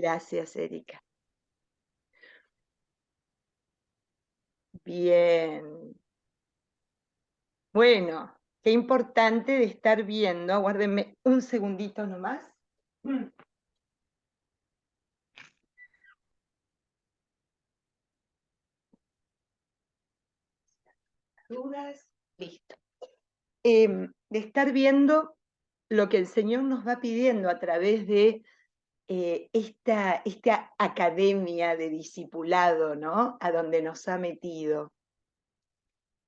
Gracias, Erika. Bien. Bueno, qué importante de estar viendo. Aguárdenme un segundito nomás. ¿Dudas? Listo. De estar viendo lo que el Señor nos va pidiendo a través de esta academia de discipulado, ¿no? A donde nos ha metido.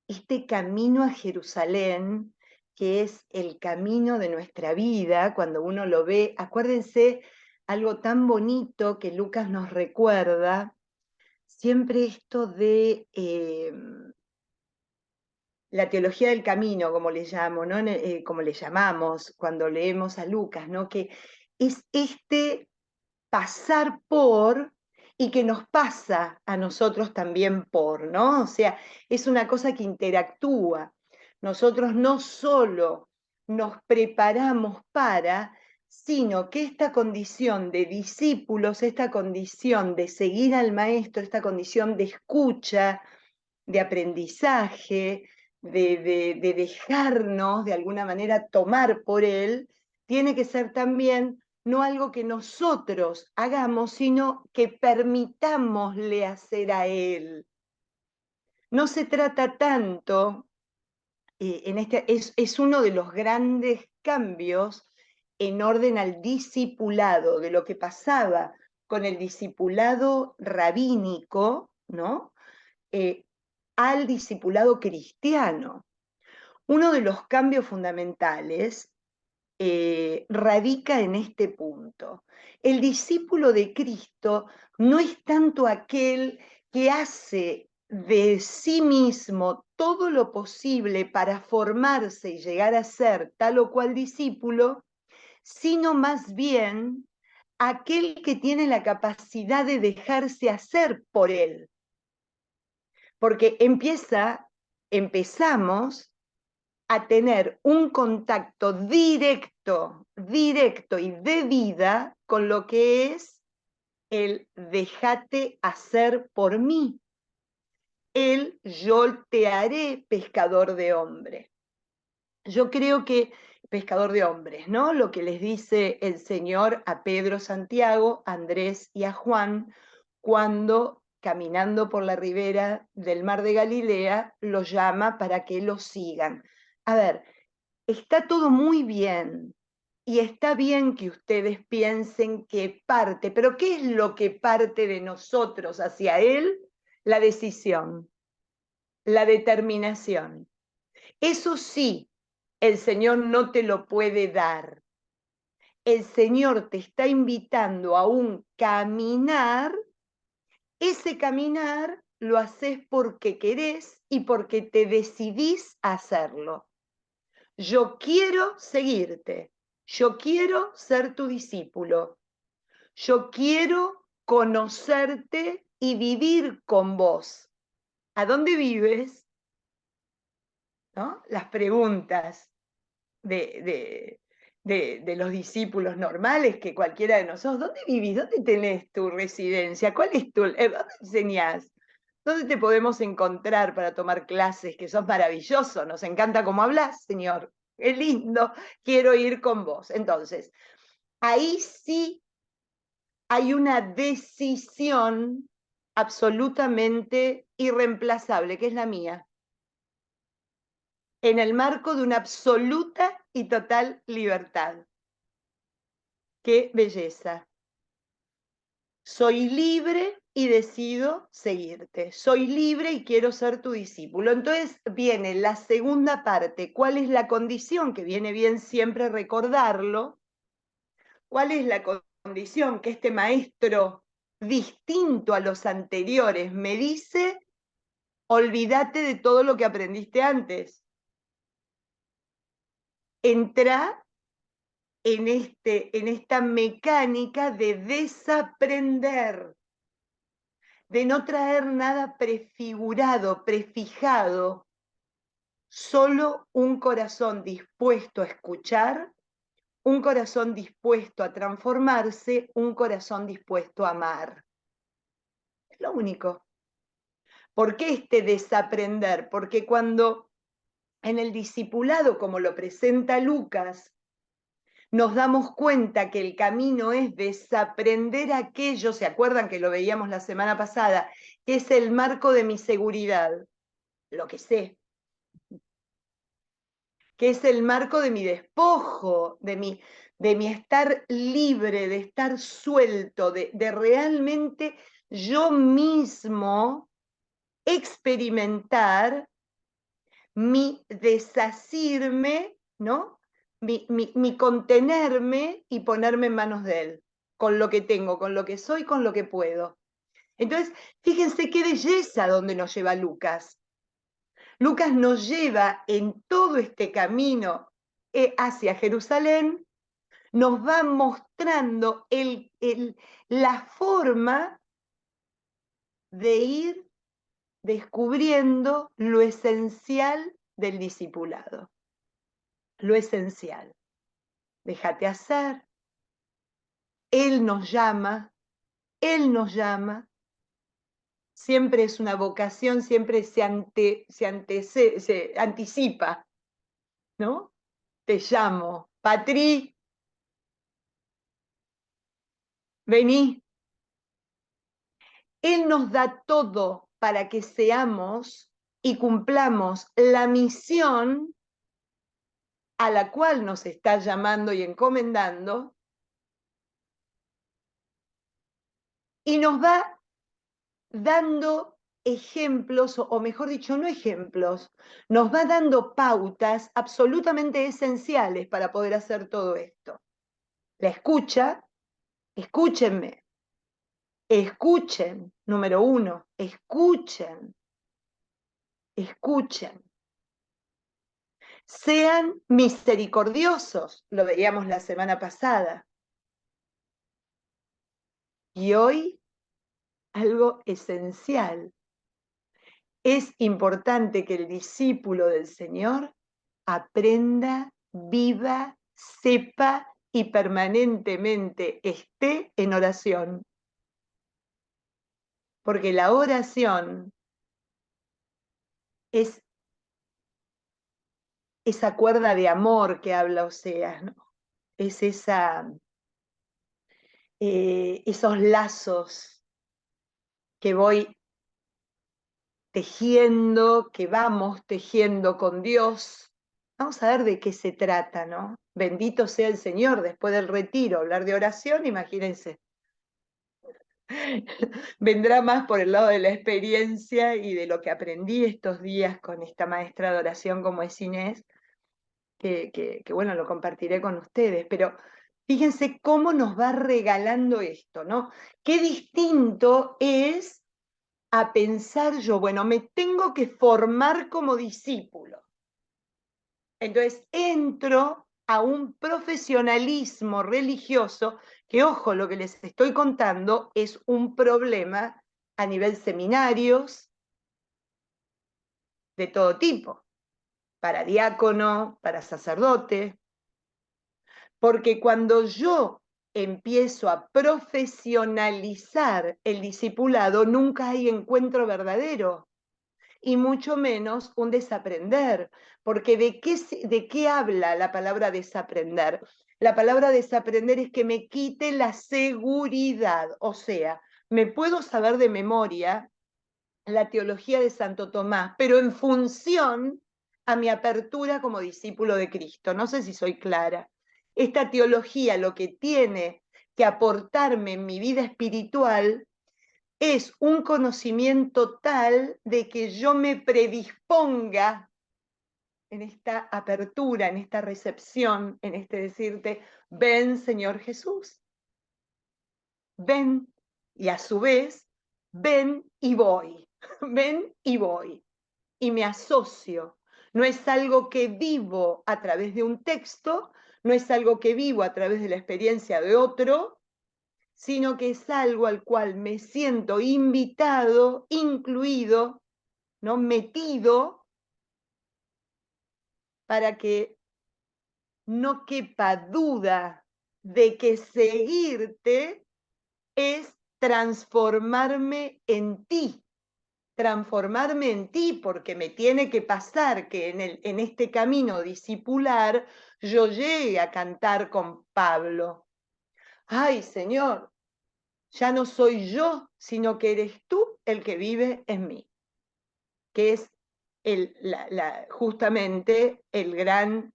Este camino a Jerusalén, que es el camino de nuestra vida, cuando uno lo ve, acuérdense algo tan bonito que Lucas nos recuerda, siempre esto de la teología del camino, como le llamo, ¿no? Como le llamamos cuando leemos a Lucas, ¿no? Que es este pasar por y que nos pasa a nosotros también por, ¿no? O sea, es una cosa que interactúa. Nosotros no solo nos preparamos para, sino que esta condición de discípulos, esta condición de seguir al maestro, esta condición de escucha, de aprendizaje, de dejarnos de alguna manera tomar por él, tiene que ser también no algo que nosotros hagamos, sino que permitámosle hacer a él. No se trata tanto, es uno de los grandes cambios en orden al discipulado, de lo que pasaba con el discipulado rabínico, ¿no? Al discipulado cristiano. Uno de los cambios fundamentales radica en este punto. El discípulo de Cristo no es tanto aquel que hace de sí mismo todo lo posible para formarse y llegar a ser tal o cual discípulo, sino más bien aquel que tiene la capacidad de dejarse hacer por él. Porque empezamos a tener un contacto directo y de vida con lo que es el déjate hacer por mí, el yo te haré pescador de hombres. Yo creo que pescador de hombres, ¿no? Lo que les dice el Señor a Pedro, Santiago, Andrés y a Juan cuando caminando por la ribera del mar de Galilea los llama para que los sigan. A ver, está todo muy bien y está bien que ustedes piensen que parte, pero ¿qué es lo que parte de nosotros hacia Él? La decisión, la determinación. Eso sí, el Señor no te lo puede dar. El Señor te está invitando a un caminar. Ese caminar lo haces porque querés y porque te decidís a hacerlo. Yo quiero seguirte. Yo quiero ser tu discípulo. Yo quiero conocerte y vivir con vos. ¿A dónde vives? ¿No? Las preguntas de los discípulos normales que cualquiera de nosotros. ¿Dónde vivís? ¿Dónde tenés tu residencia? ¿Cuál es ¿dónde enseñás? ¿Dónde te podemos encontrar para tomar clases? Que sos maravilloso, nos encanta cómo hablas, Señor. Qué lindo, quiero ir con vos. Entonces, ahí sí hay una decisión absolutamente irreemplazable, que es la mía, en el marco de una absoluta y total libertad. ¡Qué belleza! Soy libre y decido seguirte. Soy libre y quiero ser tu discípulo. Entonces viene la segunda parte. ¿Cuál es la condición? Que viene bien siempre recordarlo. ¿Cuál es la condición? Que este maestro distinto a los anteriores me dice, olvídate de todo lo que aprendiste antes. Entra en esta mecánica de desaprender, de no traer nada prefigurado, prefijado, solo un corazón dispuesto a escuchar, un corazón dispuesto a transformarse, un corazón dispuesto a amar. Es lo único. ¿Por qué este desaprender? Porque cuando en el discipulado, como lo presenta Lucas, nos damos cuenta que el camino es desaprender aquello, ¿se acuerdan que lo veíamos la semana pasada? Que es el marco de mi seguridad, lo que sé, que es el marco de mi despojo, de mi estar libre, de estar suelto, de realmente yo mismo experimentar mi desasirme, ¿no? Mi contenerme y ponerme en manos de él, con lo que tengo, con lo que soy, con lo que puedo. Entonces, fíjense qué belleza donde nos lleva Lucas. Lucas nos lleva en todo este camino hacia Jerusalén, nos va mostrando la forma de ir descubriendo lo esencial del discipulado. Lo esencial. Déjate hacer. Él nos llama, Él nos llama. Siempre es una vocación, siempre se anticipa, ¿no? Te llamo, Patri, vení. Él nos da todo para que seamos y cumplamos la misión a la cual nos está llamando y encomendando, y nos va dando ejemplos, o mejor dicho, no ejemplos, nos va dando pautas absolutamente esenciales para poder hacer todo esto. La escucha, escúchenme, escuchen, número uno, escuchen, escuchen. Sean misericordiosos, lo veíamos la semana pasada. Y hoy, algo esencial. Es importante que el discípulo del Señor aprenda, viva, sepa y permanentemente esté en oración. Porque la oración es esa cuerda de amor que habla Oseas, ¿no? Es esos lazos que voy tejiendo, que vamos tejiendo con Dios. Vamos a ver de qué se trata, ¿no? Bendito sea el Señor, después del retiro, hablar de oración, imagínense. Vendrá más por el lado de la experiencia y de lo que aprendí estos días con esta maestra de oración como es Inés, que bueno, lo compartiré con ustedes, pero fíjense cómo nos va regalando esto, ¿no? Qué distinto es a pensar yo, bueno, me tengo que formar como discípulo. Entonces entro a un profesionalismo religioso que, ojo, lo que les estoy contando es un problema a nivel seminarios de todo tipo, para diácono, para sacerdote, porque cuando yo empiezo a profesionalizar el discipulado, nunca hay encuentro verdadero, y mucho menos un desaprender, porque ¿de qué habla la palabra desaprender? La palabra desaprender es que me quite la seguridad, o sea, me puedo saber de memoria la teología de Santo Tomás, pero en función a mi apertura como discípulo de Cristo. No sé si soy clara. Esta teología lo que tiene que aportarme en mi vida espiritual es un conocimiento tal de que yo me predisponga en esta apertura, en esta recepción, en este decirte, ven Señor Jesús, ven, y a su vez, ven y voy, ven y voy, y me asocio. No es algo que vivo a través de un texto, no es algo que vivo a través de la experiencia de otro, sino que es algo al cual me siento invitado, incluido, ¿no? Metido, para que no quepa duda de que seguirte es transformarme en ti, porque me tiene que pasar que en este camino discipular yo llegue a cantar con Pablo. Ay, Señor, ya no soy yo, sino que eres tú el que vive en mí, que es justamente el gran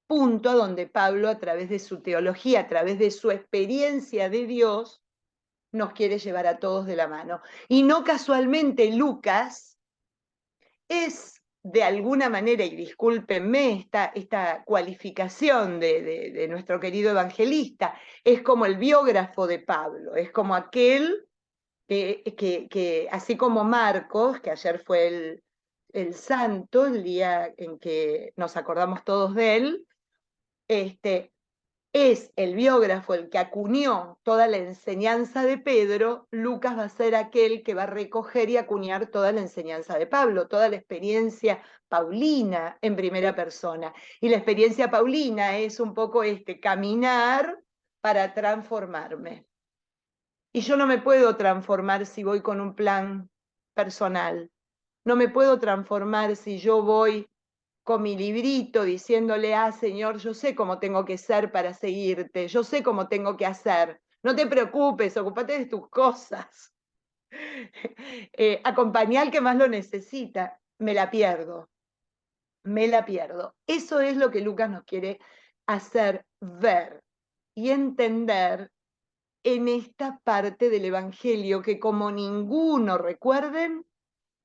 punto donde Pablo, a través de su teología, a través de su experiencia de Dios, nos quiere llevar a todos de la mano. Y no casualmente Lucas es, de alguna manera, y discúlpenme esta cualificación de nuestro querido evangelista, es como el biógrafo de Pablo, es como aquel que así como Marcos, que ayer fue el santo, el día en que nos acordamos todos de él, es el biógrafo el que acuñó toda la enseñanza de Pedro. Lucas va a ser aquel que va a recoger y acuñar toda la enseñanza de Pablo, toda la experiencia paulina en primera persona. Y la experiencia paulina es un poco caminar para transformarme. Y yo no me puedo transformar si voy con un plan personal. No me puedo transformar si yo voy con mi librito diciéndole, Señor, yo sé cómo tengo que ser para seguirte, yo sé cómo tengo que hacer. No te preocupes, ocúpate de tus cosas. Acompañá al que más lo necesita. Me la pierdo. Eso es lo que Lucas nos quiere hacer ver y entender en esta parte del Evangelio que, como ninguno, recuerden,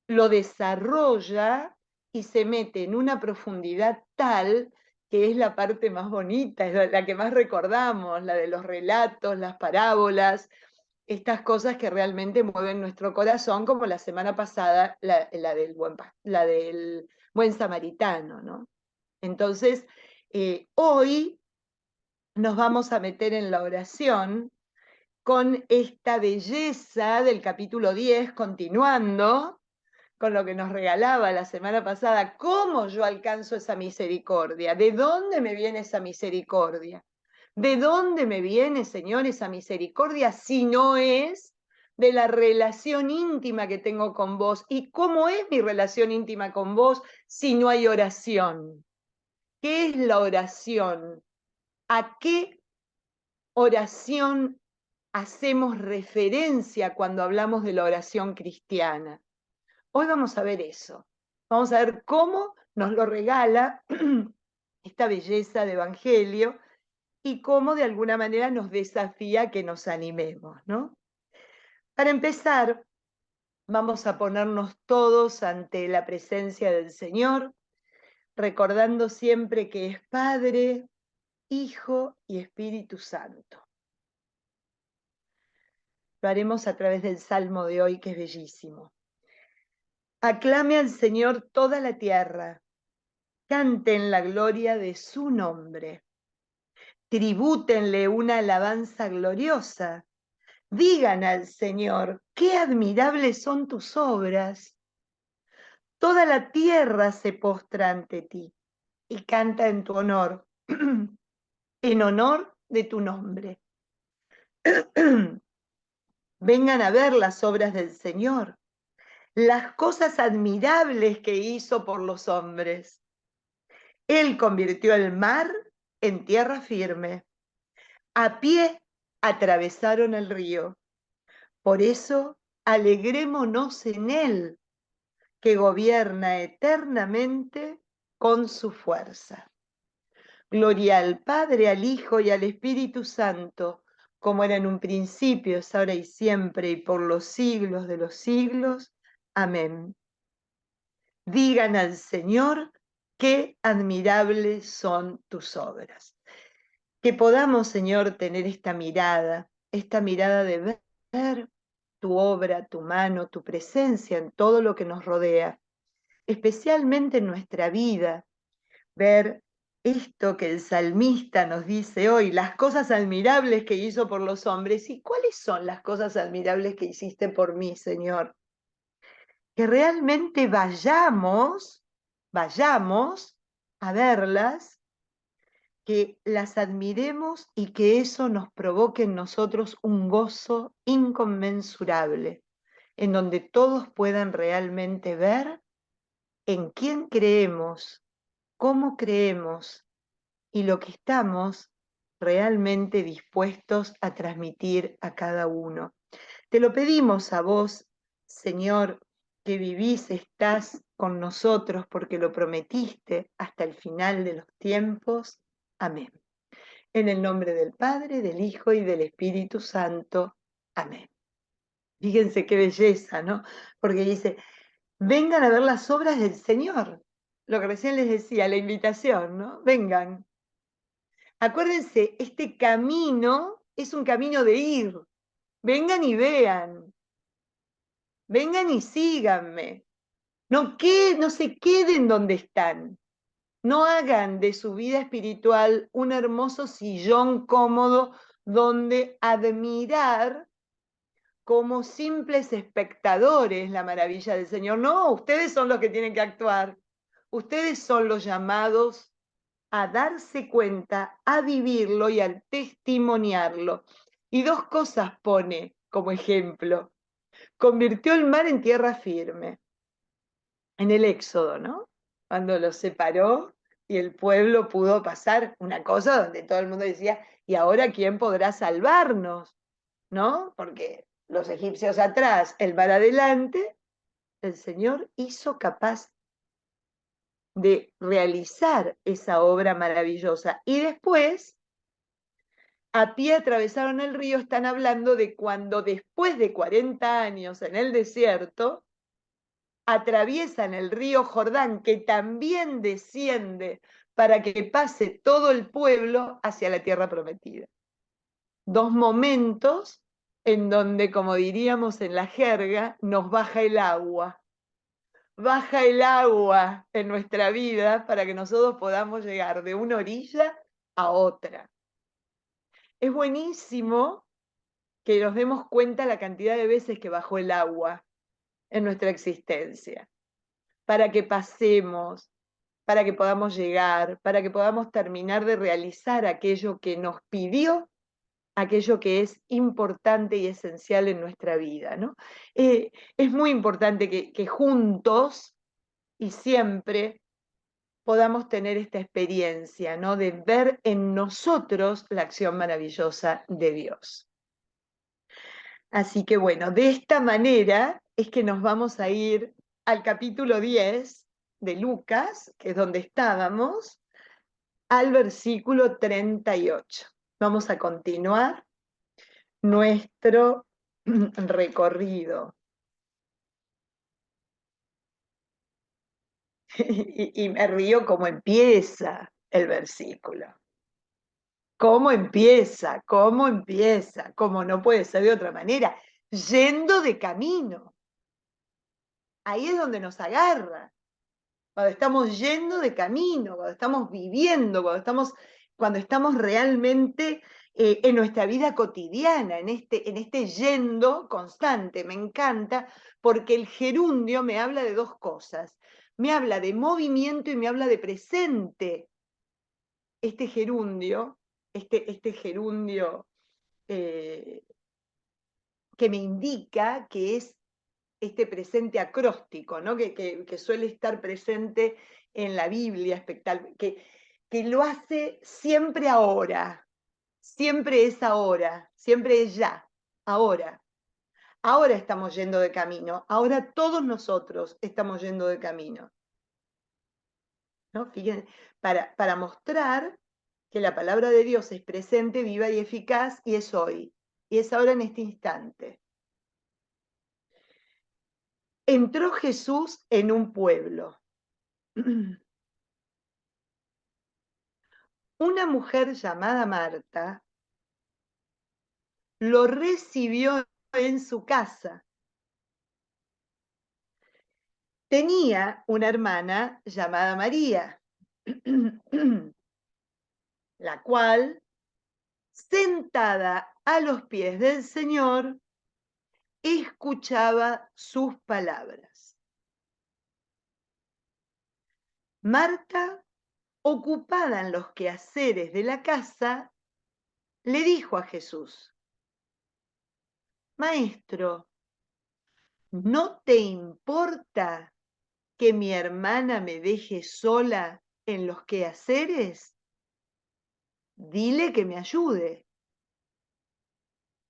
lo desarrolla y se mete en una profundidad tal que es la parte más bonita, es la que más recordamos, la de los relatos, las parábolas, estas cosas que realmente mueven nuestro corazón, como la semana pasada la del buen samaritano, ¿no? Entonces, hoy nos vamos a meter en la oración con esta belleza del capítulo 10, continuando con lo que nos regalaba la semana pasada, cómo yo alcanzo esa misericordia, de dónde me viene esa misericordia, de dónde me viene, Señor, esa misericordia, si no es de la relación íntima que tengo con vos. ¿Y cómo es mi relación íntima con vos si no hay oración? ¿Qué es la oración? ¿A qué oración hacemos referencia cuando hablamos de la oración cristiana? Hoy vamos a ver eso. Vamos a ver cómo nos lo regala esta belleza de evangelio y cómo de alguna manera nos desafía a que nos animemos, ¿no? Para empezar, vamos a ponernos todos ante la presencia del Señor, recordando siempre que es Padre, Hijo y Espíritu Santo. Lo haremos a través del Salmo de hoy, que es bellísimo. Aclame al Señor toda la tierra, canten la gloria de su nombre, tribútenle una alabanza gloriosa, digan al Señor, qué admirables son tus obras. Toda la tierra se postra ante ti y canta en tu honor, en honor de tu nombre. Vengan a ver las obras del Señor, las cosas admirables que hizo por los hombres. Él convirtió el mar en tierra firme. A pie atravesaron el río. Por eso, alegrémonos en Él, que gobierna eternamente con su fuerza. Gloria al Padre, al Hijo y al Espíritu Santo, como era en un principio, es ahora y siempre, y por los siglos de los siglos. Amén. Digan al Señor, qué admirables son tus obras. Que podamos, Señor, tener esta mirada de ver tu obra, tu mano, tu presencia en todo lo que nos rodea, especialmente en nuestra vida, ver esto que el salmista nos dice hoy, las cosas admirables que hizo por los hombres. ¿Y cuáles son las cosas admirables que hiciste por mí, Señor? Que realmente vayamos a verlas, que las admiremos y que eso nos provoque en nosotros un gozo inconmensurable, en donde todos puedan realmente ver en quién creemos, cómo creemos y lo que estamos realmente dispuestos a transmitir a cada uno. Te lo pedimos a vos, Señor, que vivís, estás con nosotros porque lo prometiste hasta el final de los tiempos. Amén. En el nombre del Padre, del Hijo y del Espíritu Santo. Amén. Fíjense qué belleza, ¿no? Porque dice, vengan a ver las obras del Señor. Lo que recién les decía, la invitación, ¿no? Vengan. Acuérdense, este camino es un camino de ir. Vengan y vean. Vengan y síganme. No se queden donde están. No hagan de su vida espiritual un hermoso sillón cómodo donde admirar como simples espectadores la maravilla del Señor. No, ustedes son los que tienen que actuar. Ustedes son los llamados a darse cuenta, a vivirlo y a testimoniarlo. Y dos cosas pone como ejemplo. Convirtió el mar en tierra firme, en el Éxodo, ¿no? Cuando los separó y el pueblo pudo pasar, una cosa donde todo el mundo decía, ¿y ahora quién podrá salvarnos? ¿No? Porque los egipcios atrás, el mar adelante, el Señor hizo capaz de realizar esa obra maravillosa. Y después, a pie atravesaron el río, están hablando de cuando después de 40 años en el desierto, atraviesan el río Jordán, que también desciende para que pase todo el pueblo hacia la tierra prometida. Dos momentos en donde, como diríamos en la jerga, nos baja el agua. Baja el agua en nuestra vida para que nosotros podamos llegar de una orilla a otra. Es buenísimo que nos demos cuenta la cantidad de veces que bajó el agua en nuestra existencia, para que pasemos, para que podamos llegar, para que podamos terminar de realizar aquello que nos pidió, aquello que es importante y esencial en nuestra vida, ¿no? Es muy importante que juntos y siempre podamos tener esta experiencia, ¿no? De ver en nosotros la acción maravillosa de Dios. Así que bueno, de esta manera es que nos vamos a ir al capítulo 10 de Lucas, que es donde estábamos, al versículo 38. Vamos a continuar nuestro recorrido. Y me río cómo empieza el versículo. ¿Cómo empieza? ¿Cómo empieza? Como no puede ser de otra manera. Yendo de camino. Ahí es donde nos agarra. Cuando estamos yendo de camino, cuando estamos viviendo, cuando estamos realmente en nuestra vida cotidiana, en este yendo constante. Me encanta porque el gerundio me habla de dos cosas. Me habla de movimiento y me habla de presente. Este gerundio, este gerundio eh, que me indica que es este presente acróstico, ¿no? que suele estar presente en la Biblia, que lo hace siempre ahora, siempre es ahora, siempre es ya, ahora. Ahora estamos yendo de camino, ahora todos nosotros estamos yendo de camino. ¿No? Fíjense, para mostrar que la palabra de Dios es presente, viva y eficaz y es hoy, y es ahora en este instante. Entró Jesús en un pueblo. Una mujer llamada Marta lo recibió en su casa. Tenía una hermana llamada María, la cual, sentada a los pies del Señor, escuchaba sus palabras. Marta ocupada en los quehaceres de la casa, le dijo a Jesús: Maestro, ¿no te importa que mi hermana me deje sola en los quehaceres? Dile que me ayude.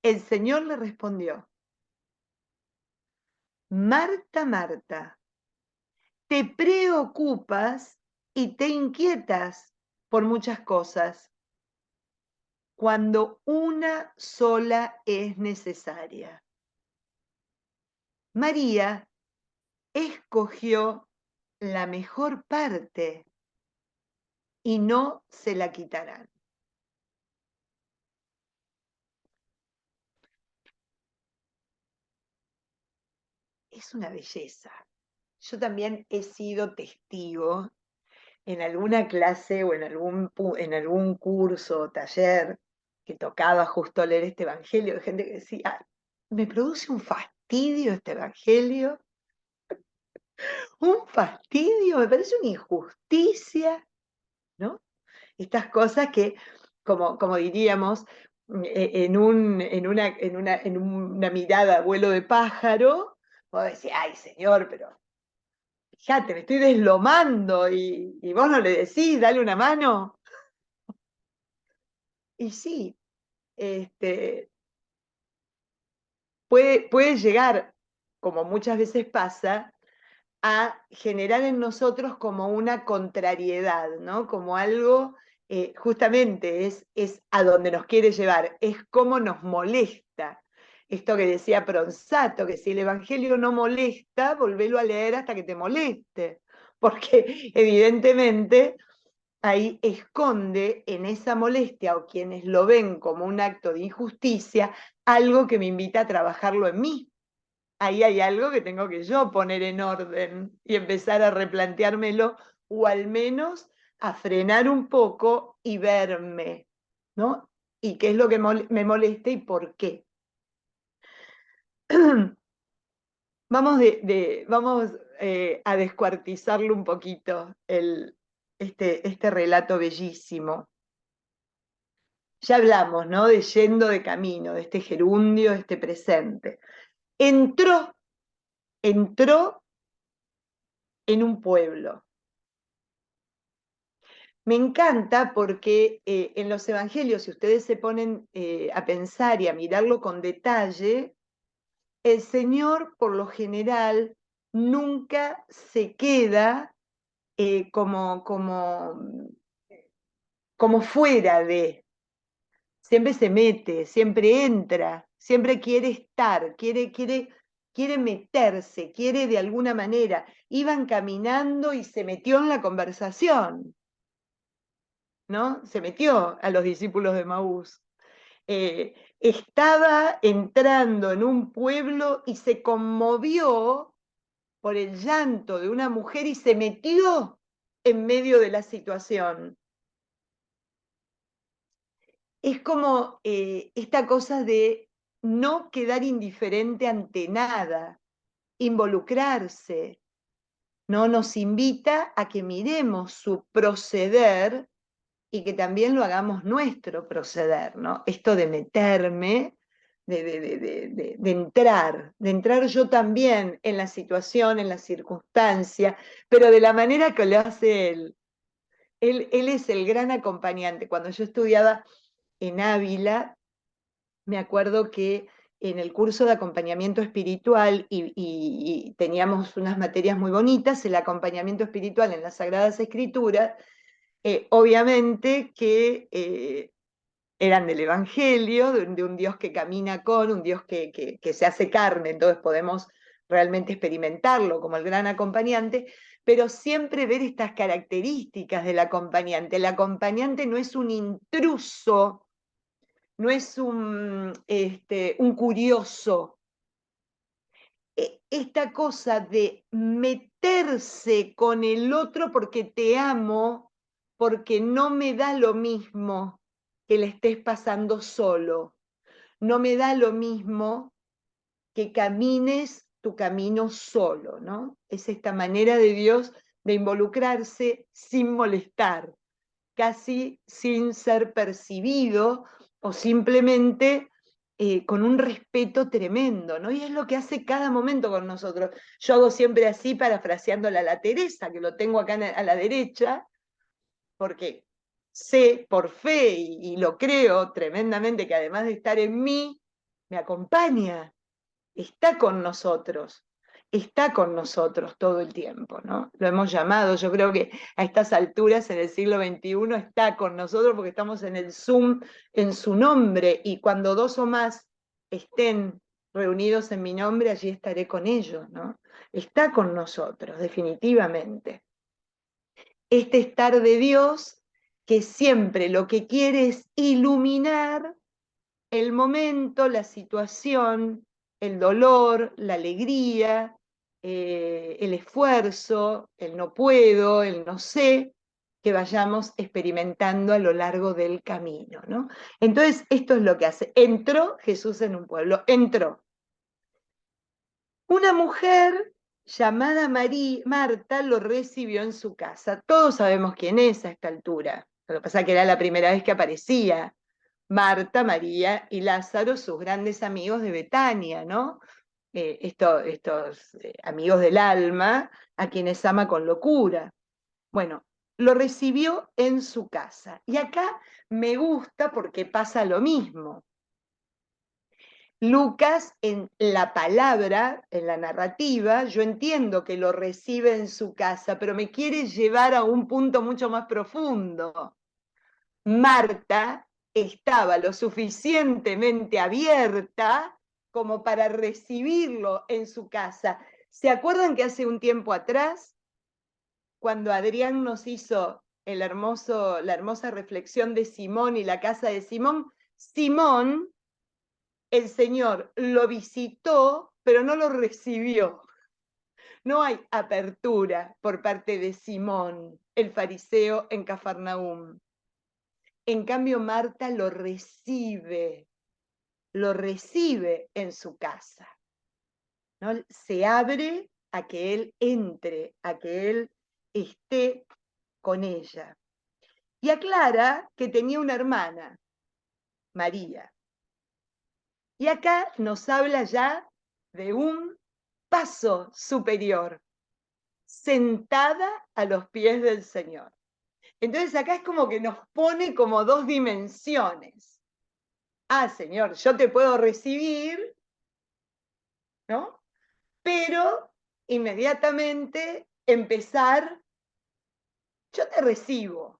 El Señor le respondió: Marta, Marta, te preocupas y te inquietas por muchas cosas, cuando una sola es necesaria. María escogió la mejor parte y no se la quitarán. Es una belleza. Yo también he sido testigo en alguna clase o en algún curso o taller que tocaba justo leer este evangelio, de gente que decía: "Ay, me produce un fastidio este evangelio, un fastidio, me parece una injusticia", ¿no? Estas cosas que, como diríamos, en una mirada a vuelo de pájaro, vos decís: "Ay, señor, pero fíjate, me estoy deslomando y vos no le decís, dale una mano". Y sí, este, puede llegar, como muchas veces pasa, a generar en nosotros como una contrariedad, ¿no? Como algo, justamente es a donde nos quiere llevar, es cómo nos molesta. Esto que decía Pronsato, que si el Evangelio no molesta, volvelo a leer hasta que te moleste, porque evidentemente ahí esconde en esa molestia, o quienes lo ven como un acto de injusticia, algo que me invita a trabajarlo en mí. Ahí hay algo que tengo que yo poner en orden y empezar a replanteármelo, o al menos a frenar un poco y verme, ¿no? Y qué es lo que me molesta y por qué. Vamos a descuartizarlo un poquito, este relato bellísimo. Ya hablamos, ¿no? De yendo de camino, de este gerundio, de este presente. Entró en un pueblo. Me encanta porque en los evangelios, si ustedes se ponen a pensar y a mirarlo con detalle, el Señor, por lo general, nunca se queda como fuera de, siempre se mete, siempre entra, siempre quiere estar, quiere meterse, quiere de alguna manera. Iban caminando y se metió en la conversación, ¿no? Se metió a los discípulos de Maús. Estaba entrando en un pueblo y se conmovió por el llanto de una mujer y se metió en medio de la situación. Es como esta cosa de no quedar indiferente ante nada, involucrarse, ¿no? Nos invita a que miremos su proceder y que también lo hagamos nuestro proceder, ¿no? Esto de meterme, de entrar yo también en la situación, en la circunstancia, pero de la manera que lo hace él. Él es el gran acompañante. Cuando yo estudiaba en Ávila, me acuerdo que en el curso de acompañamiento espiritual y teníamos unas materias muy bonitas, el acompañamiento espiritual en las Sagradas Escrituras, obviamente que eran del Evangelio, de un Dios que camina con, un Dios que se hace carne, entonces podemos realmente experimentarlo como el gran acompañante, pero siempre ver estas características del acompañante. El acompañante no es un intruso, no es un curioso. Esta cosa de meterse con el otro porque te amo, porque no me da lo mismo que le estés pasando solo, no me da lo mismo que camines tu camino solo, ¿no? Es esta manera de Dios de involucrarse sin molestar, casi sin ser percibido o simplemente con un respeto tremendo, ¿no? Y es lo que hace cada momento con nosotros. Yo hago siempre así, parafraseándola a la Teresa, que lo tengo acá a la derecha, porque sé por fe y lo creo tremendamente que además de estar en mí, me acompaña, está con nosotros todo el tiempo, ¿no? Lo hemos llamado, yo creo que a estas alturas en el siglo XXI está con nosotros porque estamos en el Zoom en su nombre y cuando dos o más estén reunidos en mi nombre, allí estaré con ellos, ¿no? Está con nosotros, definitivamente. Este estar de Dios que siempre lo que quiere es iluminar el momento, la situación, el dolor, la alegría, el esfuerzo, el no puedo, el no sé, que vayamos experimentando a lo largo del camino, ¿no? Entonces, esto es lo que hace. Entró Jesús en un pueblo, entró. Una mujer llamada Marta lo recibió en su casa. Todos sabemos quién es a esta altura. Lo que pasa es que era la primera vez que aparecía. Marta, María y Lázaro, sus grandes amigos de Betania, ¿no? Estos amigos del alma, a quienes ama con locura. Bueno, lo recibió en su casa. Y acá me gusta porque pasa lo mismo. Lucas, en la palabra, en la narrativa, yo entiendo que lo recibe en su casa, pero me quiere llevar a un punto mucho más profundo. Marta estaba lo suficientemente abierta como para recibirlo en su casa. ¿Se acuerdan que hace un tiempo atrás, cuando Adrián nos hizo la hermosa reflexión de Simón y la casa de Simón? Simón, el Señor lo visitó, pero no lo recibió. No hay apertura por parte de Simón, el fariseo en Cafarnaúm. En cambio, Marta lo recibe en su casa, ¿no? Se abre a que él entre, a que él esté con ella. Y aclara que tenía una hermana, María. Y acá nos habla ya de un paso superior, sentada a los pies del Señor. Entonces acá es como que nos pone como dos dimensiones. Ah, Señor, yo te puedo recibir, ¿no? Pero inmediatamente empezar, yo te recibo,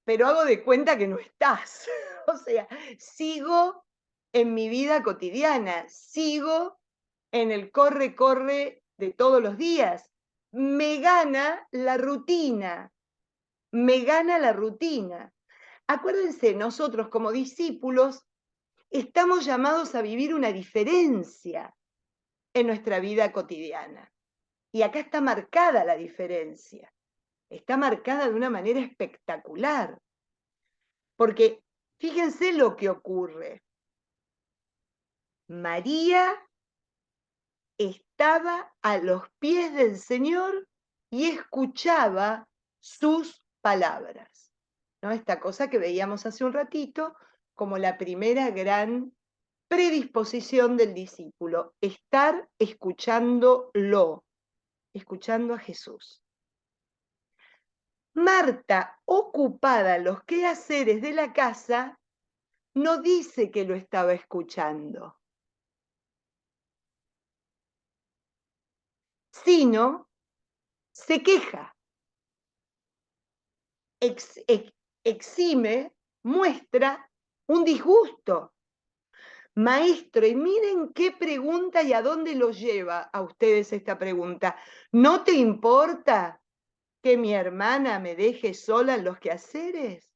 pero hago de cuenta que no estás. O sea, sigo en mi vida cotidiana, sigo en el corre de todos los días. Me gana la rutina, me gana la rutina. Acuérdense, nosotros como discípulos estamos llamados a vivir una diferencia en nuestra vida cotidiana. Y acá está marcada la diferencia, está marcada de una manera espectacular, porque fíjense lo que ocurre. María estaba a los pies del Señor y escuchaba sus palabras, ¿no? Esta cosa que veíamos hace un ratito como la primera gran predisposición del discípulo, estar escuchándolo, escuchando a Jesús. Marta, ocupada en los quehaceres de la casa, no dice que lo estaba escuchando, sino se queja, exime, muestra un disgusto. Maestro, y miren qué pregunta y a dónde los lleva a ustedes esta pregunta. ¿No te importa que mi hermana me deje sola en los quehaceres?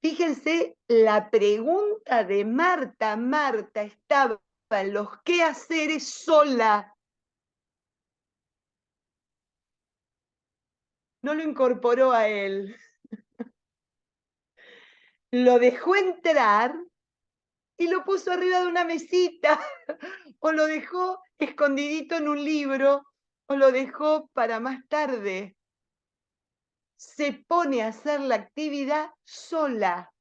Fíjense la pregunta de Marta. Marta estaba en los quehaceres sola. No lo incorporó a él. Lo dejó entrar y lo puso arriba de una mesita. O lo dejó escondidito en un libro. O lo dejó para más tarde. se pone a hacer la actividad sola.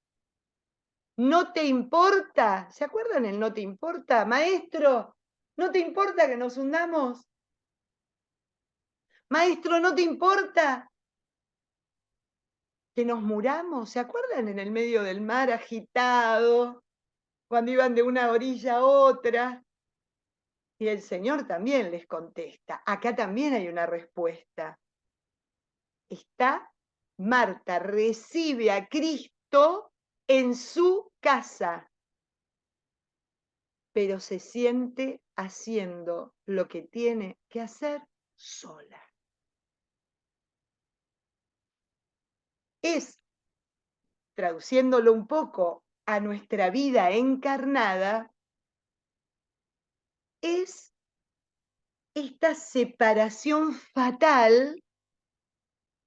¿No te importa? ¿Se acuerdan el no te importa? Maestro, ¿no te importa que nos hundamos? Maestro, ¿no te importa que nos muramos? ¿Se acuerdan en el medio del mar agitado, cuando iban de una orilla a otra? Y el Señor también les contesta. Acá también hay una respuesta. Está Marta, recibe a Cristo en su casa, pero se siente haciendo lo que tiene que hacer sola. Es, traduciéndolo un poco a nuestra vida encarnada, es esta separación fatal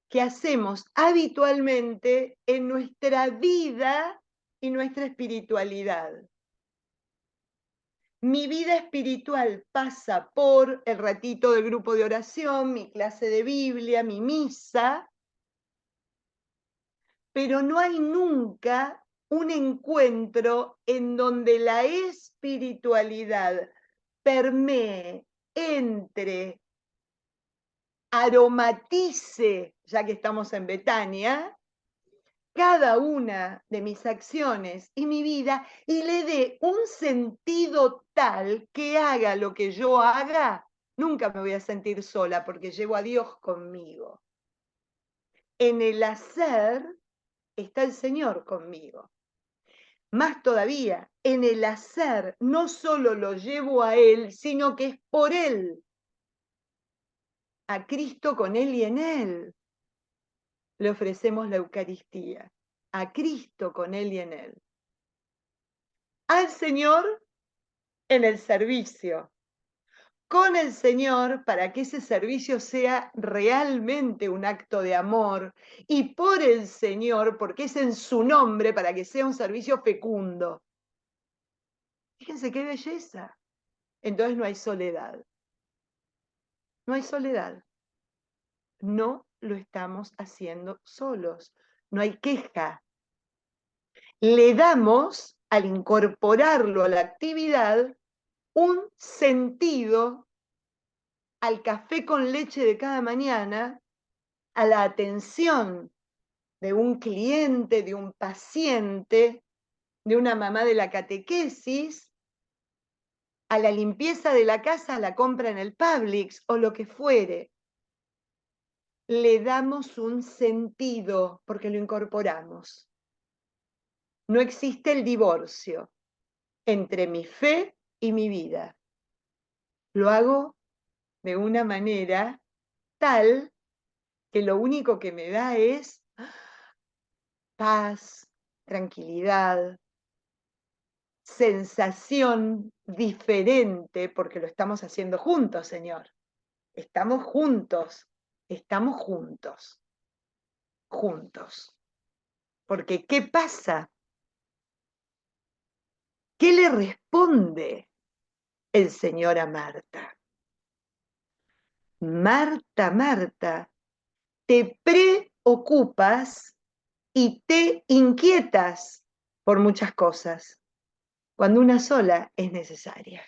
que hacemos habitualmente en nuestra vida y nuestra espiritualidad. Mi vida espiritual pasa por el ratito del grupo de oración, mi clase de Biblia, mi misa, pero no hay nunca un encuentro en donde la espiritualidad permee, entre, aromatice, ya que estamos en Betania, cada una de mis acciones y mi vida y le dé un sentido tal que haga lo que yo haga, nunca me voy a sentir sola porque llevo a Dios conmigo. En el hacer está el Señor conmigo. Más todavía, en el hacer no solo lo llevo a Él, sino que es por Él, a Cristo con Él y en Él. Le ofrecemos la Eucaristía, a Cristo con Él y en Él. Al Señor en el servicio, con el Señor para que ese servicio sea realmente un acto de amor y por el Señor porque es en su nombre para que sea un servicio fecundo. Fíjense qué belleza. Entonces no hay soledad. No hay soledad. No lo estamos haciendo solos. No hay queja. Le damos, al incorporarlo a la actividad, un sentido al café con leche de cada mañana, a la atención de un cliente, de un paciente, de una mamá de la catequesis, a la limpieza de la casa, a la compra en el Publix o lo que fuere. Le damos un sentido porque lo incorporamos. No existe el divorcio entre mi fe y mi vida. Lo hago de una manera tal que lo único que me da es paz, tranquilidad, sensación diferente, porque lo estamos haciendo juntos, Señor. Estamos juntos, estamos juntos, juntos. Porque, ¿qué pasa? ¿Qué le responde el Señor a Marta? Marta, Marta, te preocupas y te inquietas por muchas cosas, cuando una sola es necesaria.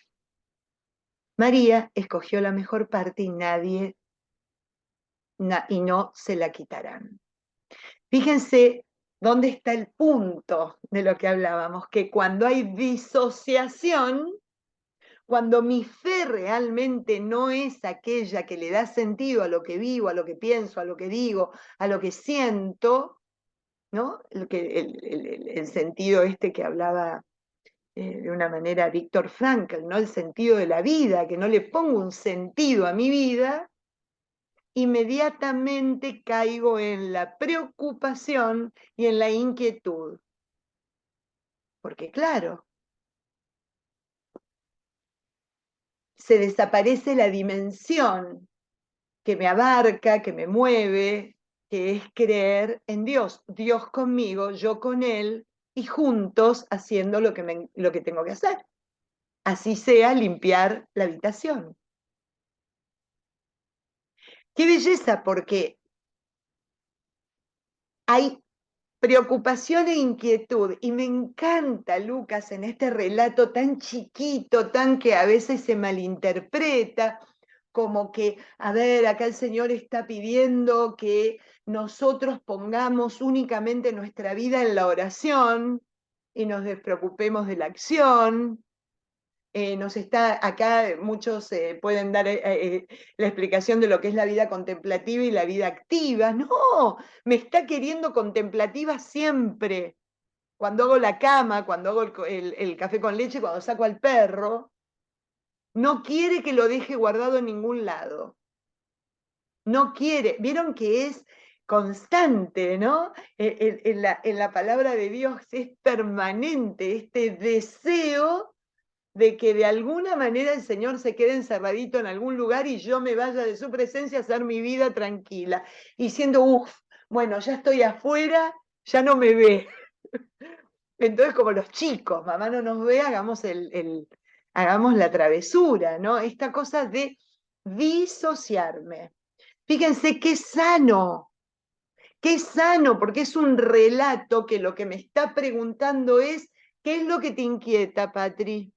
María escogió la mejor parte y y no se la quitarán. Fíjense dónde está el punto de lo que hablábamos, que cuando hay disociación, cuando mi fe realmente no es aquella que le da sentido a lo que vivo, a lo que pienso, a lo que digo, a lo que siento, ¿no? El sentido este que hablaba de una manera Víctor Frankl, ¿no? El sentido de la vida, que no le pongo un sentido a mi vida, inmediatamente caigo en la preocupación y en la inquietud. Porque claro, se desaparece la dimensión que me abarca, que me mueve, que es creer en Dios. Dios conmigo, yo con Él, y juntos haciendo lo que tengo que hacer. Así sea limpiar la habitación. Qué belleza, porque hay preocupación e inquietud. Y me encanta, Lucas, en este relato tan chiquito, tan que a veces se malinterpreta, como que, a ver, acá el Señor está pidiendo que nosotros pongamos únicamente nuestra vida en la oración y nos despreocupemos de la acción. Nos está acá, muchos pueden dar la explicación de lo que es la vida contemplativa y la vida activa. No, me está queriendo contemplativa siempre. Cuando hago la cama, cuando hago el café con leche, cuando saco al perro, no quiere que lo deje guardado en ningún lado. No quiere, vieron que es constante, ¿no? En la palabra de Dios es permanente este deseo de que de alguna manera el Señor se quede encerradito en algún lugar y yo me vaya de su presencia a hacer mi vida tranquila. Y siendo, bueno, ya estoy afuera, ya no me ve. Entonces, como los chicos, mamá no nos ve, hagamos la travesura, ¿no? Esta cosa de disociarme. Fíjense qué sano, porque es un relato que lo que me está preguntando es, ¿qué es lo que te inquieta, Patri?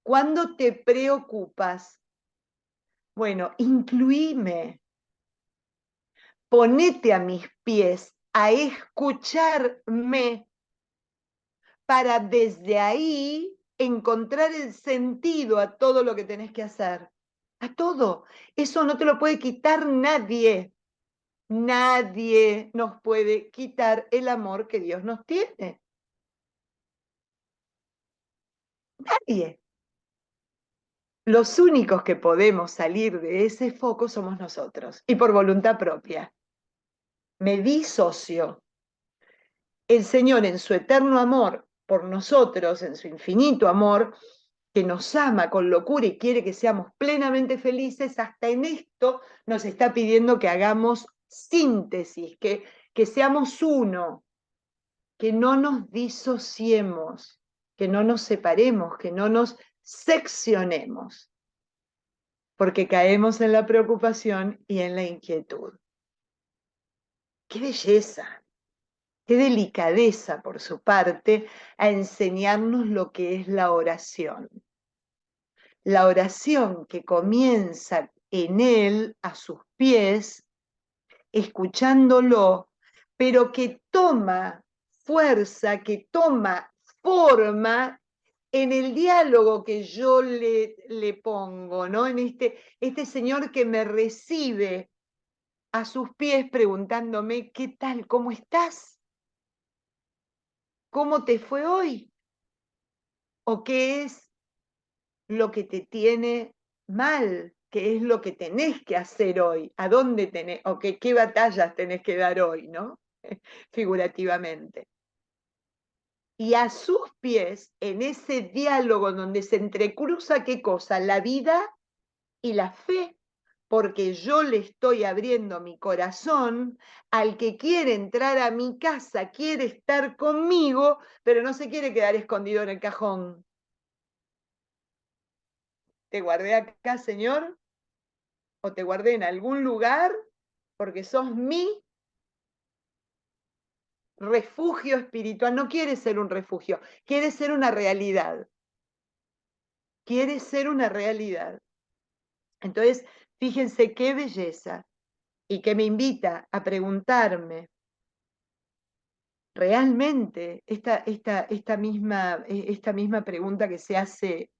¿Cuándo te preocupas? Bueno, incluíme, ponete a mis pies a escucharme para desde ahí encontrar el sentido a todo lo que tenés que hacer. A todo. Eso no te lo puede quitar nadie. Nadie nos puede quitar el amor que Dios nos tiene. Nadie. Los únicos que podemos salir de ese foco somos nosotros, y por voluntad propia. Me disocio. El Señor en su eterno amor por nosotros, en su infinito amor, que nos ama con locura y quiere que seamos plenamente felices, hasta en esto nos está pidiendo que hagamos síntesis, que seamos uno, que no nos disociemos, que no nos separemos, que no nos seccionemos, porque caemos en la preocupación y en la inquietud. ¡Qué belleza! Qué delicadeza por su parte a enseñarnos lo que es la oración. La oración que comienza en él, a sus pies, escuchándolo, pero que toma fuerza, que toma forma en el diálogo que yo le pongo, ¿no? En este Señor que me recibe a sus pies preguntándome, ¿qué tal? ¿Cómo estás? ¿Cómo te fue hoy? ¿O qué es lo que te tiene mal? ¿Qué es lo que tenés que hacer hoy? ¿A dónde tenés? ¿O qué batallas tenés que dar hoy, ¿no? Figurativamente. Y a sus pies, en ese diálogo donde se entrecruza, ¿qué cosa? La vida y la fe, porque yo le estoy abriendo mi corazón al que quiere entrar a mi casa, quiere estar conmigo, pero no se quiere quedar escondido en el cajón. Te guardé acá, Señor, o te guardé en algún lugar, porque sos mi refugio espiritual. No quiere ser un refugio, quiere ser una realidad. Quiere ser una realidad. Entonces, fíjense qué belleza y que me invita a preguntarme, realmente, esta misma pregunta que se hace,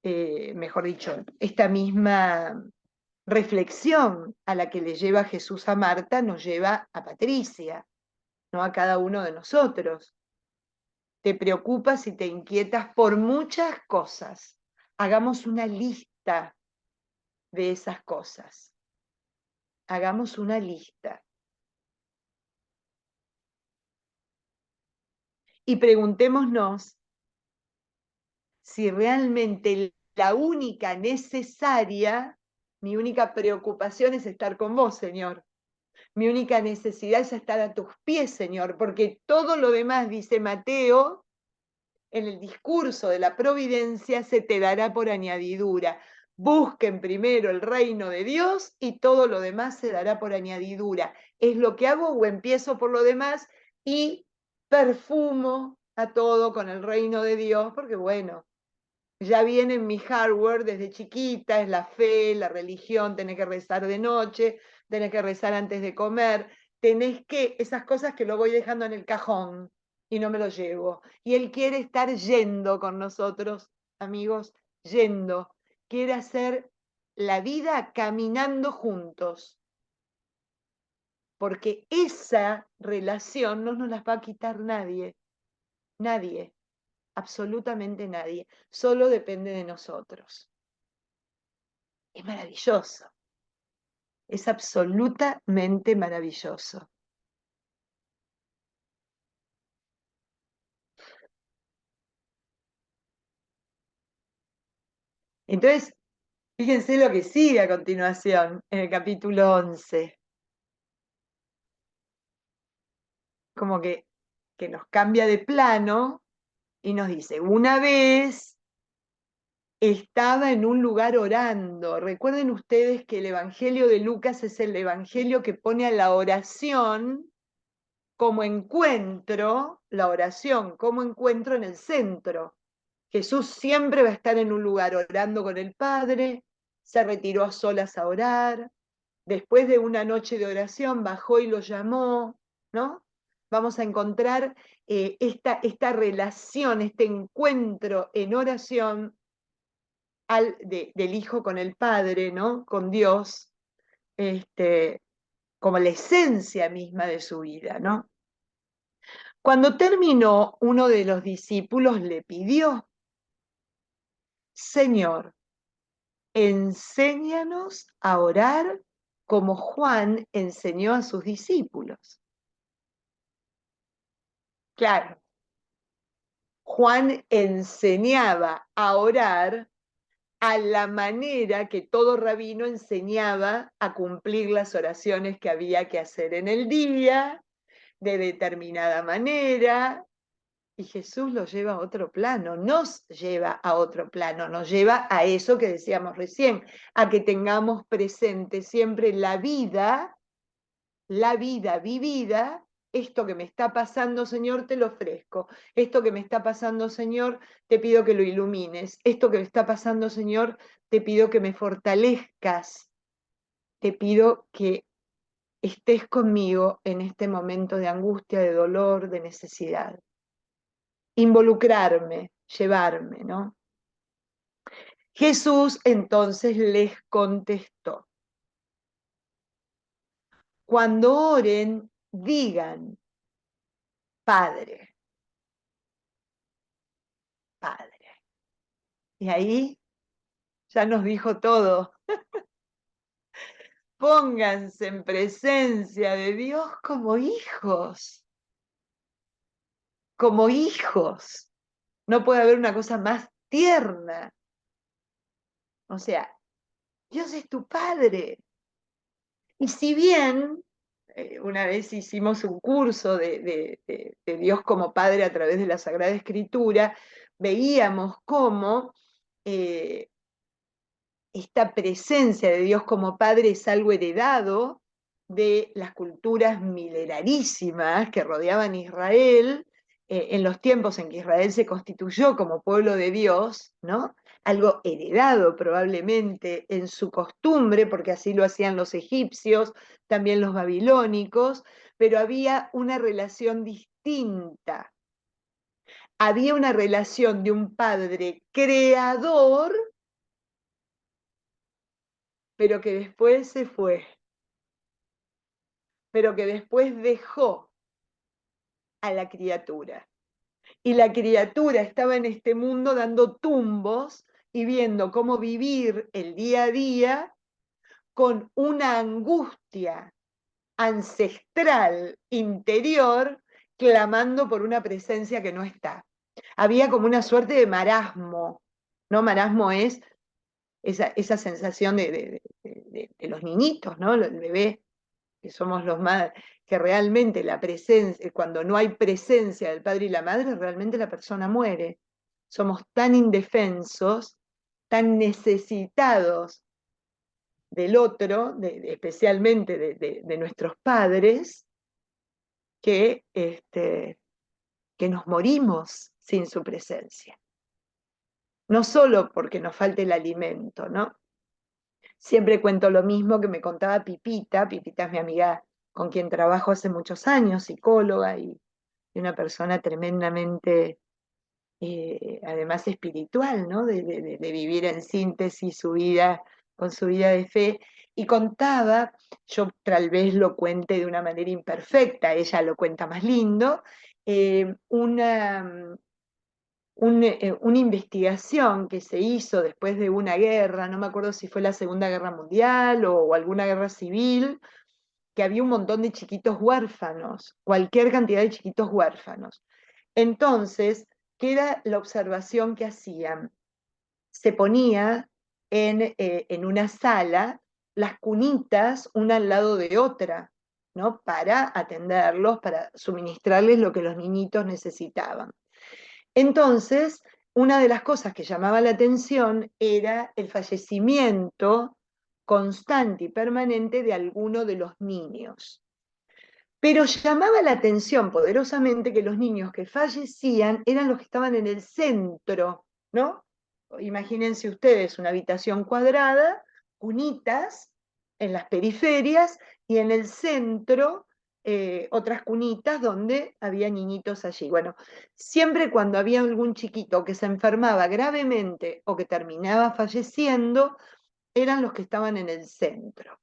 mejor dicho, esta misma reflexión a la que le lleva Jesús a Marta, nos lleva a Patricia, no a cada uno de nosotros. Te preocupas y te inquietas por muchas cosas. Hagamos una lista de esas cosas. Hagamos una lista. Y preguntémonos si realmente la única necesaria, mi única preocupación es estar con vos, Señor. Mi única necesidad es estar a tus pies, Señor, porque todo lo demás, dice Mateo, en el discurso de la providencia, se te dará por añadidura. Busquen primero el reino de Dios y todo lo demás se dará por añadidura. Es lo que hago o empiezo por lo demás y perfumo a todo con el reino de Dios, porque bueno, ya viene en mi hardware desde chiquita, es la fe, la religión, tenés que rezar de noche, tenés que rezar antes de comer, tenés que, esas cosas que lo voy dejando en el cajón y no me lo llevo. Y Él quiere estar yendo con nosotros, amigos, yendo. Quiere hacer la vida caminando juntos, porque esa relación no nos la va a quitar nadie, nadie, absolutamente nadie, solo depende de nosotros. Es maravilloso, es absolutamente maravilloso. Entonces, fíjense lo que sigue a continuación, en el capítulo 11. Como que nos cambia de plano y nos dice, una vez estaba en un lugar orando. Recuerden ustedes que el Evangelio de Lucas es el Evangelio que pone a la oración como encuentro, la oración como encuentro en el centro. Jesús siempre va a estar en un lugar orando con el Padre, se retiró a solas a orar, después de una noche de oración bajó y lo llamó, ¿no? Vamos a encontrar esta relación, este encuentro en oración del Hijo con el Padre, ¿no? Con Dios, como la esencia misma de su vida, ¿no? Cuando terminó, uno de los discípulos le pidió, Señor, enséñanos a orar como Juan enseñó a sus discípulos. Claro, Juan enseñaba a orar a la manera que todo rabino enseñaba a cumplir las oraciones que había que hacer en el día, de determinada manera, y Jesús lo lleva a otro plano, nos lleva a otro plano, nos lleva a eso que decíamos recién, a que tengamos presente siempre la vida vivida, esto que me está pasando, Señor, te lo ofrezco. Esto que me está pasando, Señor, te pido que lo ilumines. Esto que me está pasando, Señor, te pido que me fortalezcas. Te pido que estés conmigo en este momento de angustia, de dolor, de necesidad. Involucrarme, llevarme, ¿no? Jesús entonces les contestó, cuando oren, digan, Padre, Padre. Y ahí ya nos dijo todo. Pónganse en presencia de Dios como hijos, como hijos. No puede haber una cosa más tierna. O sea, Dios es tu Padre. Y si bien una vez hicimos un curso de Dios como Padre a través de la Sagrada Escritura, veíamos cómo esta presencia de Dios como Padre es algo heredado de las culturas milenarísimas que rodeaban Israel en los tiempos en que Israel se constituyó como pueblo de Dios, ¿no? Algo heredado probablemente en su costumbre, porque así lo hacían los egipcios, también los babilónicos, pero había una relación distinta. Había una relación de un padre creador, pero que después se fue, pero que después dejó a la criatura. Y la criatura estaba en este mundo dando tumbos y viendo cómo vivir el día a día con una angustia ancestral interior, clamando por una presencia que no está. Había como una suerte de marasmo, ¿no? Marasmo es esa sensación de los niñitos, ¿no? El bebé, que somos los más, que realmente la presencia, cuando no hay presencia del padre y la madre, realmente la persona muere. Somos tan indefensos tan necesitados del otro, especialmente de nuestros padres, que nos morimos sin su presencia. No solo porque nos falte el alimento, ¿no? Siempre cuento lo mismo que me contaba Pipita. Pipita es mi amiga con quien trabajo hace muchos años, psicóloga y una persona tremendamente, además espiritual, ¿no? De vivir en síntesis su vida con su vida de fe. Y contaba, yo tal vez lo cuente de una manera imperfecta, ella lo cuenta más lindo, una investigación que se hizo después de una guerra, no me acuerdo si fue la Segunda Guerra Mundial o alguna guerra civil, que había un montón de chiquitos huérfanos, cualquier cantidad de chiquitos huérfanos. Entonces, ¿qué era la observación que hacían? Se ponía en una sala las cunitas una al lado de otra, ¿no? Para atenderlos, para suministrarles lo que los niñitos necesitaban. Entonces, una de las cosas que llamaba la atención era el fallecimiento constante y permanente de alguno de los niños. Pero llamaba la atención poderosamente que los niños que fallecían eran los que estaban en el centro, ¿no? Imagínense ustedes una habitación cuadrada, cunitas en las periferias y en el centro otras cunitas donde había niñitos allí. Bueno, siempre cuando había algún chiquito que se enfermaba gravemente o que terminaba falleciendo, eran los que estaban en el centro.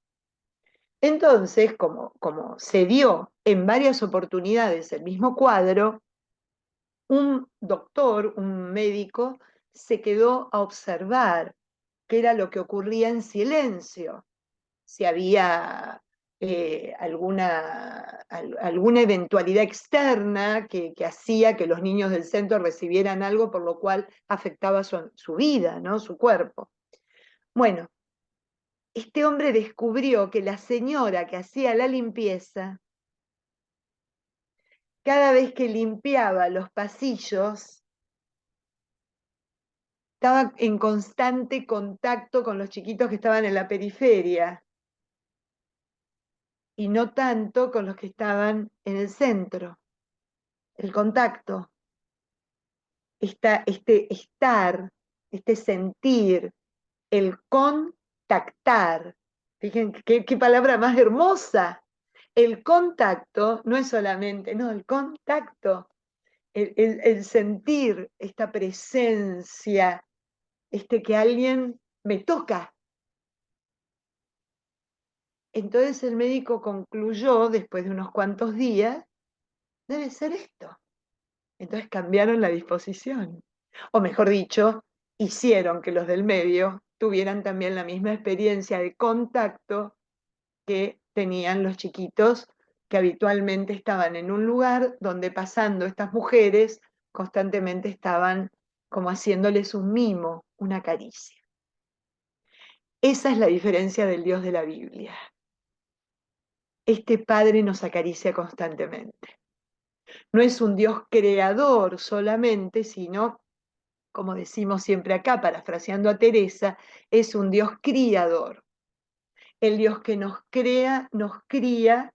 Entonces, como se dio en varias oportunidades el mismo cuadro, un doctor, un médico, se quedó a observar qué era lo que ocurría en silencio, si había alguna eventualidad externa que hacía que los niños del centro recibieran algo por lo cual afectaba su vida, ¿no? Su cuerpo. Bueno, este hombre descubrió que la señora que hacía la limpieza, cada vez que limpiaba los pasillos, estaba en constante contacto con los chiquitos que estaban en la periferia y no tanto con los que estaban en el centro. El contacto, este estar, este sentir, el contactar. Fíjense qué palabra más hermosa. El contacto no es solamente, no, el contacto, el sentir esta presencia, que alguien me toca. Entonces el médico concluyó, después de unos cuantos días, debe ser esto. Entonces cambiaron la disposición. O mejor dicho, hicieron que los del medio tuvieran también la misma experiencia de contacto que tenían los chiquitos que habitualmente estaban en un lugar donde pasando estas mujeres constantemente estaban como haciéndoles un mimo, una caricia. Esa es la diferencia del Dios de la Biblia. Este Padre nos acaricia constantemente. No es un Dios creador solamente, sino, como decimos siempre acá, parafraseando a Teresa, es un Dios criador. El Dios que nos crea, nos cría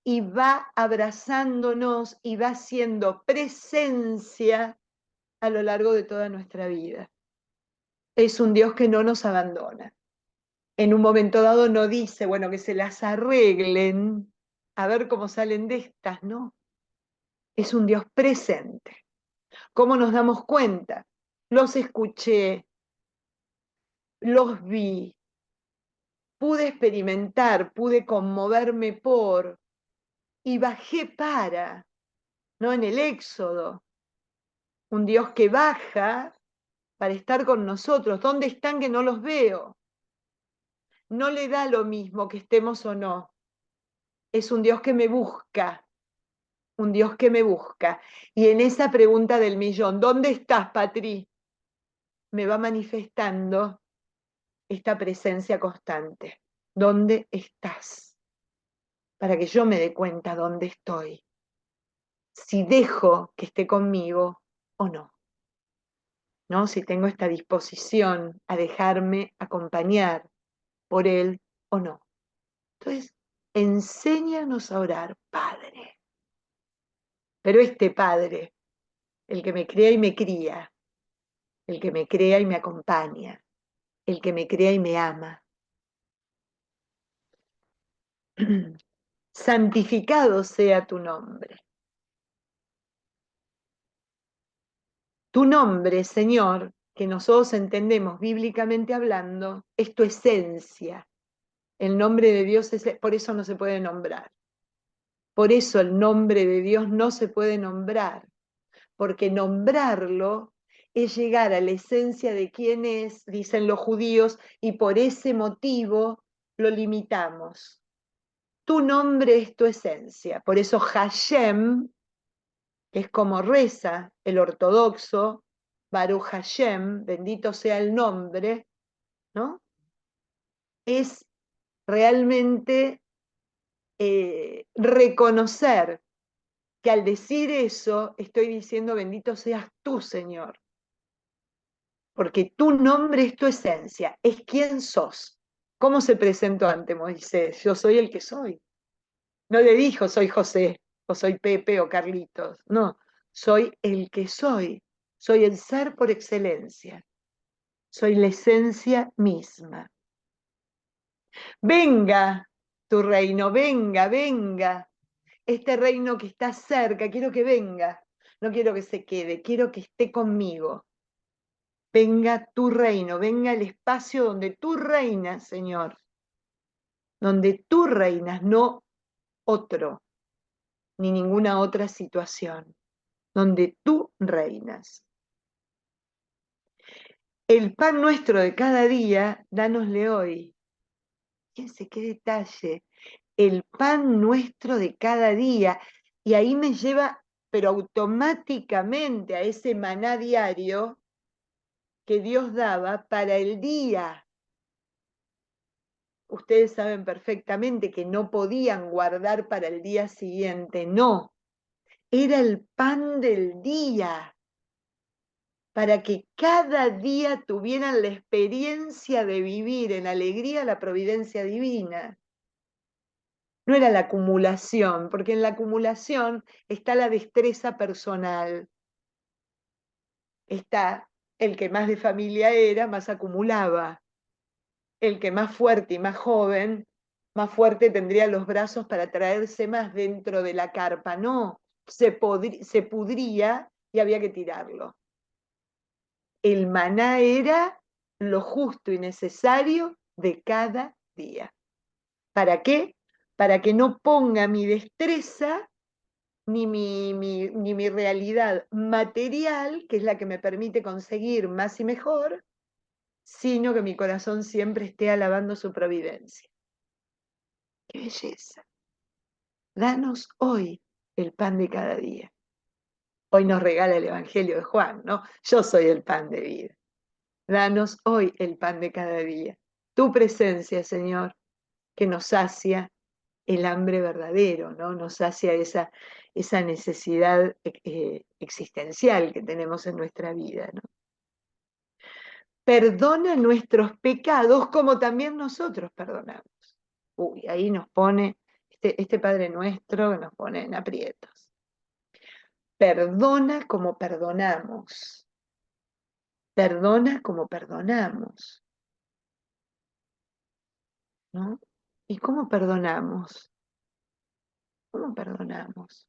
y va abrazándonos y va siendo presencia a lo largo de toda nuestra vida. Es un Dios que no nos abandona. En un momento dado no dice, bueno, que se las arreglen, a ver cómo salen de estas, ¿no? Es un Dios presente. ¿Cómo nos damos cuenta? Los escuché, los vi, pude experimentar, pude conmoverme y bajé ¿no? En el Éxodo, un Dios que baja para estar con nosotros. ¿Dónde están que no los veo? No le da lo mismo que estemos o no. Es un Dios que me busca, un Dios que me busca. Y en esa pregunta del millón, ¿dónde estás, Patri? Me va manifestando esta presencia constante. ¿Dónde estás? Para que yo me dé cuenta dónde estoy. Si dejo que esté conmigo o no. ¿no? Si tengo esta disposición a dejarme acompañar por Él o no. Entonces, enséñanos a orar, Padre. Pero este Padre, el que me crea y me cría, el que me crea y me acompaña, el que me crea y me ama. Santificado sea tu nombre. Tu nombre, Señor, que nosotros entendemos bíblicamente hablando, es tu esencia. El nombre de Dios es, por eso no se puede nombrar. Por eso el nombre de Dios no se puede nombrar, porque nombrarlo es llegar a la esencia de quién es, dicen los judíos, y por ese motivo lo limitamos. Tu nombre es tu esencia, por eso Hashem, que es como reza el ortodoxo, Baruch Hashem, bendito sea el nombre, ¿no? Es realmente reconocer que al decir eso estoy diciendo bendito seas tú, Señor, porque tu nombre es tu esencia, es quién sos. ¿Cómo se presentó ante Moisés? Yo soy el que soy. No le dijo soy José, o soy Pepe, o Carlitos. No, soy el que soy. Soy el ser por excelencia. Soy la esencia misma. Venga tu reino, venga, venga. Este reino que está cerca, quiero que venga. No quiero que se quede, quiero que esté conmigo. Venga tu reino, venga el espacio donde tú reinas, Señor. Donde tú reinas, no otro, ni ninguna otra situación. Donde tú reinas. El pan nuestro de cada día, dánosle hoy. Fíjense qué detalle. El pan nuestro de cada día. Y ahí me lleva, pero automáticamente a ese maná diario que Dios daba para el día. Ustedes saben perfectamente que no podían guardar para el día siguiente, no. Era el pan del día, para que cada día tuvieran la experiencia de vivir en alegría la providencia divina. No era la acumulación, porque en la acumulación está la destreza personal. Está el que más de familia era, más acumulaba. El que más fuerte y más joven, más fuerte tendría los brazos para traerse más dentro de la carpa. No, se pudría y había que tirarlo. El maná era lo justo y necesario de cada día. ¿Para qué? Para que no ponga mi destreza ni mi realidad material, que es la que me permite conseguir más y mejor, sino que mi corazón siempre esté alabando su providencia. ¡Qué belleza! Danos hoy el pan de cada día. Hoy nos regala el Evangelio de Juan, ¿no? Yo soy el pan de vida. Danos hoy el pan de cada día. Tu presencia, Señor, que nos sacia el hambre verdadero, ¿no? Nos sacia esa necesidad existencial que tenemos en nuestra vida, ¿no? Perdona nuestros pecados como también nosotros perdonamos. Uy, ahí nos pone este Padre Nuestro que nos pone en aprietos. Perdona como perdonamos. Perdona como perdonamos, ¿no? ¿Y cómo perdonamos? ¿Cómo perdonamos?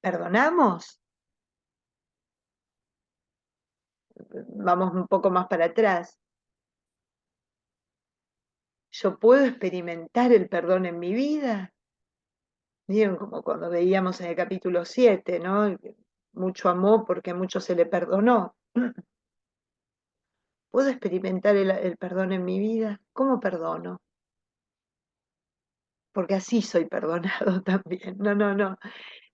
¿Perdonamos? Vamos un poco más para atrás. ¿Yo puedo experimentar el perdón en mi vida? Bien, como cuando veíamos en el capítulo 7, ¿no? Mucho amó porque mucho se le perdonó. ¿Puedo experimentar el perdón en mi vida? ¿Cómo perdono? Porque así soy perdonado también. No, no, no.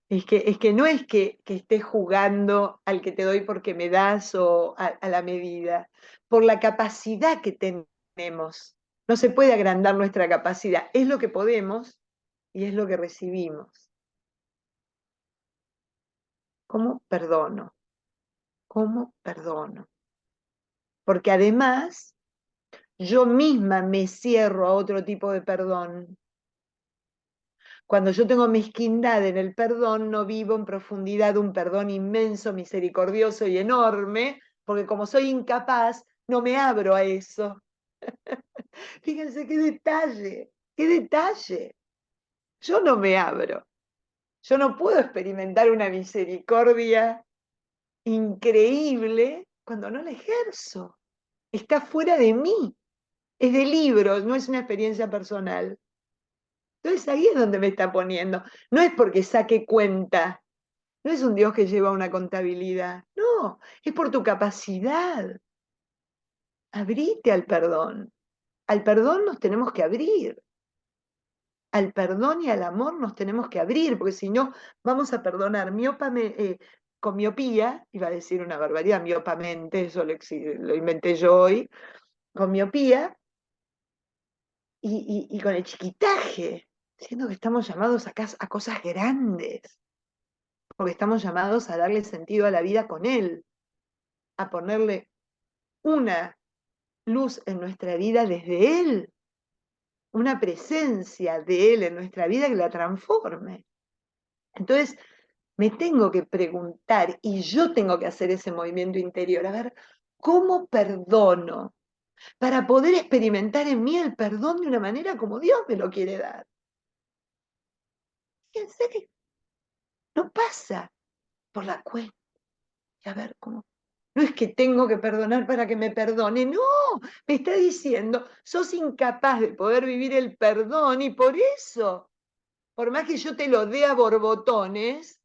Es que no es que estés jugando al que te doy porque me das o a la medida, por la capacidad que tenemos. No se puede agrandar nuestra capacidad. Es lo que podemos y es lo que recibimos. ¿Cómo perdono? ¿Cómo perdono? Porque además yo misma me cierro a otro tipo de perdón. Cuando yo tengo mezquindad en el perdón, no vivo en profundidad un perdón inmenso, misericordioso y enorme, porque como soy incapaz, no me abro a eso. Fíjense qué detalle, qué detalle. Yo no me abro. Yo no puedo experimentar una misericordia increíble cuando no la ejerzo. Está fuera de mí. Es de libros, no es una experiencia personal. Entonces ahí es donde me está poniendo. No es porque saque cuenta, no es un Dios que lleva una contabilidad, no, es por tu capacidad. Abrite al perdón. Al perdón nos tenemos que abrir. Al perdón y al amor nos tenemos que abrir, porque si no, vamos a perdonar con miopía, iba a decir una barbaridad, miopamente, eso lo inventé yo hoy, con miopía y con el chiquitaje, siendo que estamos llamados a cosas grandes, porque estamos llamados a darle sentido a la vida con Él, a ponerle una luz en nuestra vida desde Él, una presencia de Él en nuestra vida que la transforme. Entonces, me tengo que preguntar y yo tengo que hacer ese movimiento interior, a ver, ¿cómo perdono? Para poder experimentar en mí el perdón de una manera como Dios me lo quiere dar. Fíjense que no pasa por la cuenta. A ver, ¿cómo? No es que tengo que perdonar para que me perdone, no, me está diciendo, sos incapaz de poder vivir el perdón y por eso, por más que yo te lo dé a borbotones,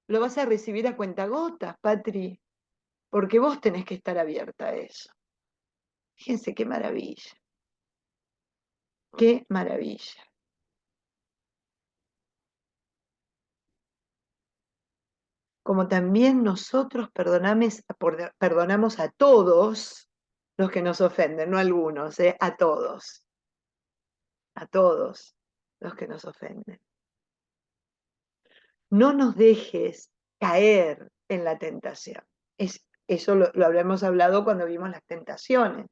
lo vas a recibir a cuentagotas, Patri, porque vos tenés que estar abierta a eso. Fíjense qué maravilla, qué maravilla. Como también nosotros perdonamos a todos los que nos ofenden, no a algunos, a todos los que nos ofenden. No nos dejes caer en la tentación. Eso lo habremos hablado cuando vimos las tentaciones.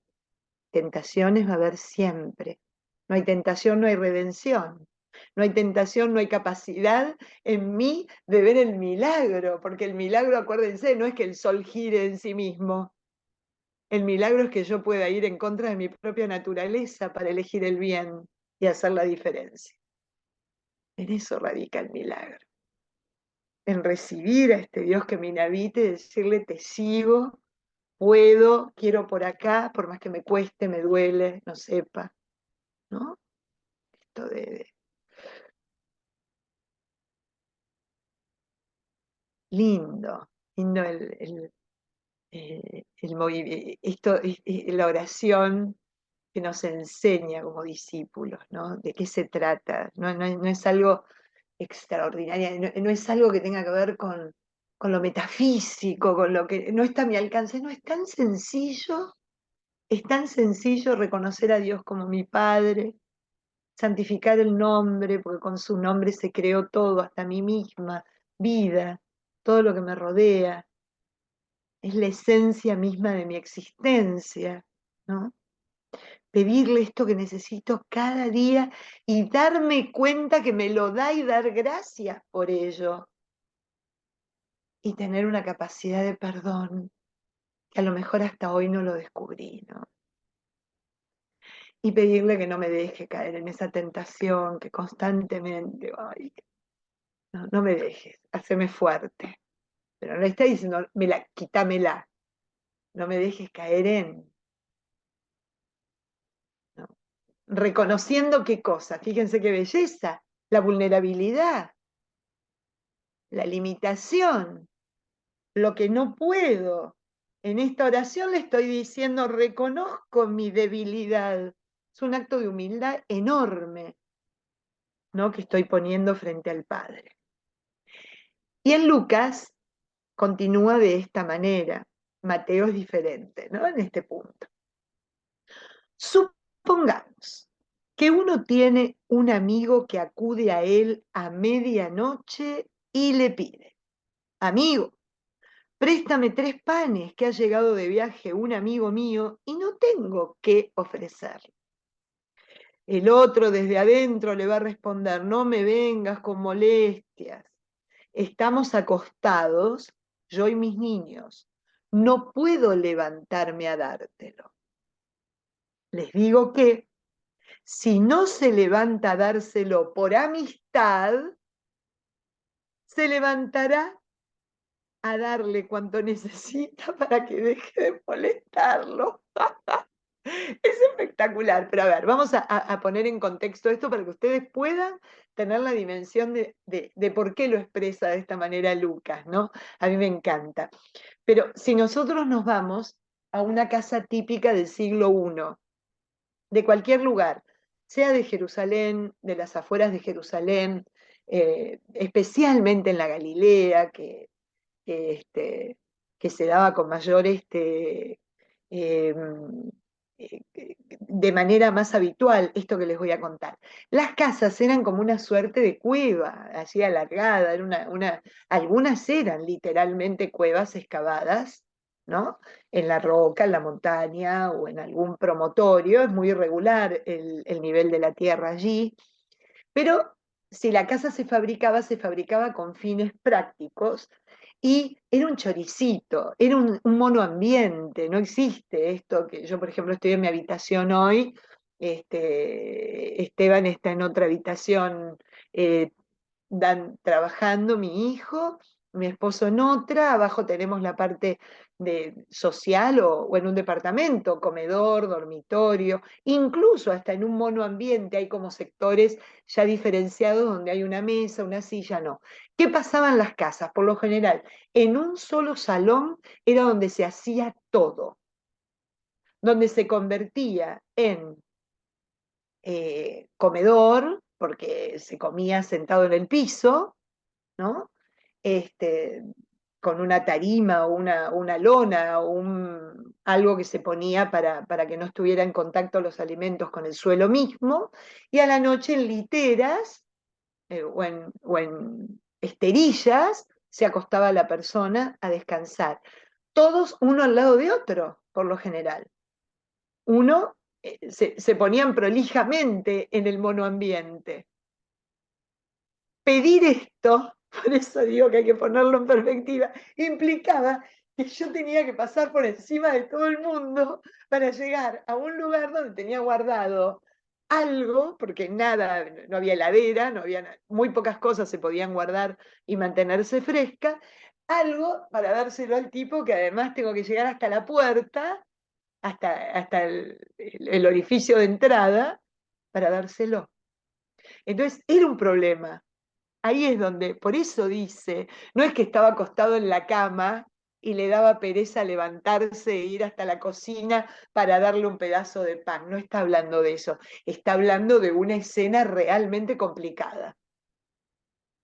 Tentaciones va a haber siempre. No hay tentación, no hay redención. No hay tentación, no hay capacidad en mí de ver el milagro, porque el milagro, acuérdense, no es que el sol gire en sí mismo. El milagro es que yo pueda ir en contra de mi propia naturaleza para elegir el bien y hacer la diferencia. En eso radica el milagro. En recibir a este Dios que me inhabite y decirle, te sigo, puedo, quiero por acá, por más que me cueste, me duele, no sepa, ¿no? Esto de lindo, lindo la oración que nos enseña como discípulos, ¿no? ¿De qué se trata? No es algo extraordinario, no es algo que tenga que ver con lo metafísico, con lo que no está a mi alcance, no, es tan sencillo reconocer a Dios como mi Padre, santificar el nombre, porque con su nombre se creó todo, hasta mí misma, vida, todo lo que me rodea, es la esencia misma de mi existencia, ¿no? Pedirle esto que necesito cada día y darme cuenta que me lo da y dar gracias por ello. Y tener una capacidad de perdón que a lo mejor hasta hoy no lo descubrí, ¿no? Y pedirle que no me deje caer en esa tentación que constantemente, ay, no, no me dejes, haceme fuerte. Pero no le está diciendo, quítamela, no me dejes caer en, ¿no? Reconociendo qué cosa, fíjense qué belleza, la vulnerabilidad, la limitación, lo que no puedo. En esta oración le estoy diciendo, reconozco mi debilidad. Es un acto de humildad enorme, ¿no? Que estoy poniendo frente al Padre. Y en Lucas continúa de esta manera. Mateo es diferente, ¿no? En este punto. Supongamos que uno tiene un amigo que acude a él a medianoche y le pide, amigo, préstame 3 panes que ha llegado de viaje un amigo mío y no tengo qué ofrecerle. El otro desde adentro le va a responder, no me vengas con molestias. Estamos acostados, yo y mis niños. No puedo levantarme a dártelo. Les digo que si no se levanta a dárselo por amistad, se levantará a darle cuanto necesita para que deje de molestarlo. Es espectacular, pero a ver, vamos a poner en contexto esto para que ustedes puedan tener la dimensión de por qué lo expresa de esta manera Lucas, ¿no? A mí me encanta. Pero si nosotros nos vamos a una casa típica del siglo I, de cualquier lugar, sea de Jerusalén, de las afueras de Jerusalén, especialmente en la Galilea, que, este, que se daba con mayor, eh, de manera más habitual, esto que les voy a contar. Las casas eran como una suerte de cueva, así alargada, era algunas eran literalmente cuevas excavadas, ¿no? En la roca, en la montaña o en algún promontorio, es muy irregular el nivel de la tierra allí, pero si la casa se fabricaba con fines prácticos y era un choricito, era un monoambiente, no existe esto que yo, por ejemplo, estoy en mi habitación hoy, Esteban está en otra habitación eh, trabajando, mi hijo, mi esposo en otra, abajo tenemos la parte social o en un departamento, comedor, dormitorio, incluso hasta en un monoambiente hay como sectores ya diferenciados donde hay una mesa, una silla, no. ¿Qué pasaba en las casas? Por lo general, en un solo salón era donde se hacía todo, donde se convertía en comedor, porque se comía sentado en el piso, ¿no? Este, con una tarima o una lona o algo que se ponía para que no estuviera en contacto los alimentos con el suelo mismo, y a la noche en literas o en esterillas se acostaba la persona a descansar, todos uno al lado de otro, por lo general. Uno se ponían prolijamente en el monoambiente. Pedir esto, por eso digo que hay que ponerlo en perspectiva, implicaba que yo tenía que pasar por encima de todo el mundo para llegar a un lugar donde tenía guardado algo, porque nada, no había heladera, no había, muy pocas cosas se podían guardar y mantenerse fresca, algo para dárselo al tipo que además tengo que llegar hasta la puerta, hasta el orificio de entrada, para dárselo. Entonces era un problema. Ahí es donde, por eso dice, no es que estaba acostado en la cama y le daba pereza levantarse e ir hasta la cocina para darle un pedazo de pan, no está hablando de eso, está hablando de una escena realmente complicada,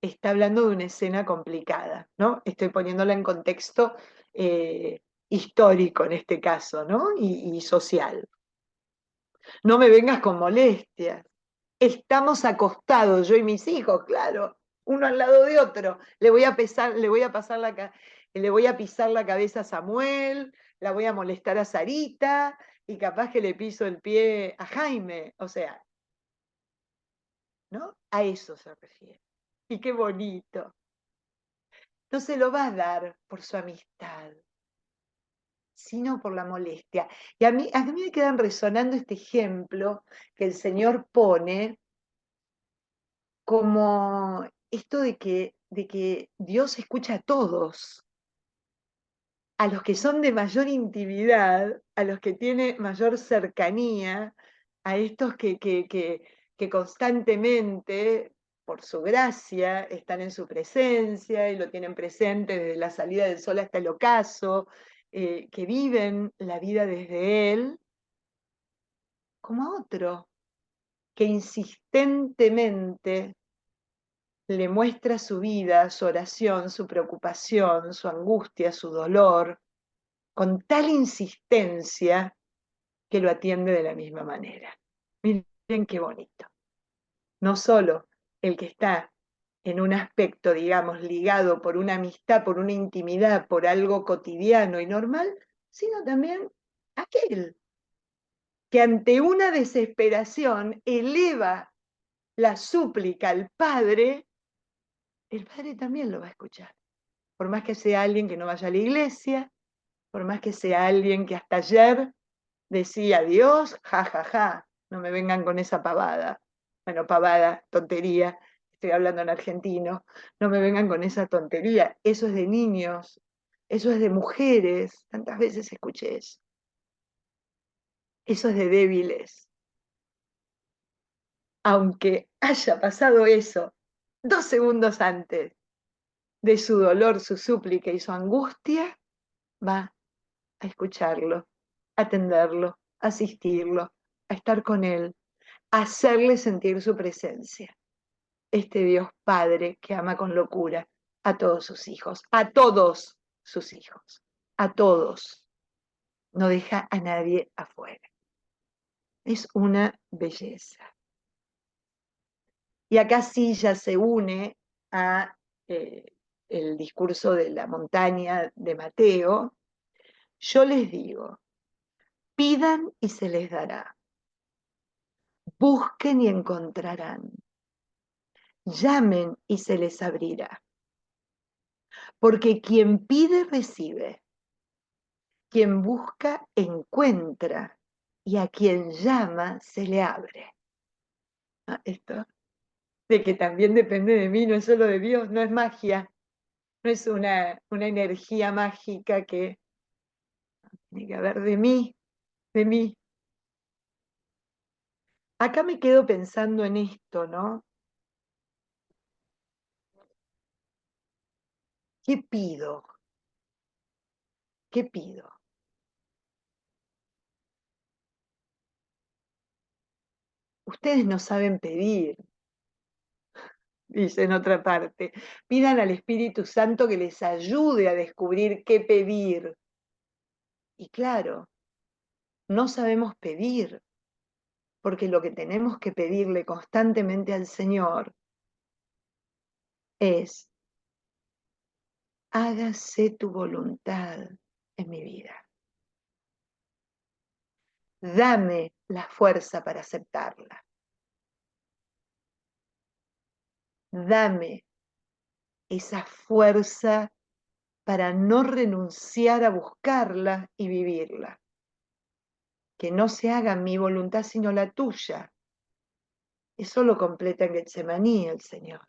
está hablando de una escena complicada, ¿no? Estoy poniéndola en contexto histórico en este caso, ¿no? Y social. No me vengas con molestias. Estamos acostados, yo y mis hijos, claro, uno al lado de otro. Le voy a pisar la cabeza a Samuel, la voy a molestar a Sarita, y capaz que le piso el pie a Jaime. O sea, ¿no? A eso se refiere. Y qué bonito. No se lo va a dar por su amistad, sino por la molestia. Y a mí me quedan resonando este ejemplo que el Señor pone como esto de que Dios escucha a todos, a los que son de mayor intimidad, a los que tiene mayor cercanía, a estos que constantemente, por su gracia, están en su presencia y lo tienen presente desde la salida del sol hasta el ocaso, que viven la vida desde Él, como a otro, que insistentemente le muestra su vida, su oración, su preocupación, su angustia, su dolor, con tal insistencia que lo atiende de la misma manera. Miren qué bonito. No solo el que está en un aspecto, digamos, ligado por una amistad, por una intimidad, por algo cotidiano y normal, sino también aquel que ante una desesperación eleva la súplica al Padre, el Padre también lo va a escuchar. Por más que sea alguien que no vaya a la iglesia, por más que sea alguien que hasta ayer decía Dios, ja, ja, ja, no me vengan con esa pavada. Bueno, pavada, tontería, estoy hablando en argentino, no me vengan con esa tontería, eso es de niños, eso es de mujeres, tantas veces escuché eso es de débiles. Aunque haya pasado eso 2 segundos antes de su dolor, su súplica y su angustia, va a escucharlo, a atenderlo, a asistirlo, a estar con él, a hacerle sentir su presencia. Este Dios Padre que ama con locura a todos sus hijos, a todos sus hijos, a todos. No deja a nadie afuera. Es una belleza. Y acá sí ya se une a el discurso de la montaña de Mateo. Yo les digo, pidan y se les dará, busquen y encontrarán, llamen y se les abrirá, porque quien pide recibe, quien busca encuentra, y a quien llama se le abre. Esto de que también depende de mí, no es solo de Dios, no es magia, no es una energía mágica que tiene que haber de mí, de mí. Acá me quedo pensando en esto, ¿no? ¿Qué pido? ¿Qué pido? Ustedes no saben pedir, dice en otra parte. Pidan al Espíritu Santo que les ayude a descubrir qué pedir. Y claro, no sabemos pedir, porque lo que tenemos que pedirle constantemente al Señor es, hágase tu voluntad en mi vida. Dame la fuerza para aceptarla. Dame esa fuerza para no renunciar a buscarla y vivirla. Que no se haga mi voluntad sino la tuya. Eso lo completa en Getsemaní el Señor.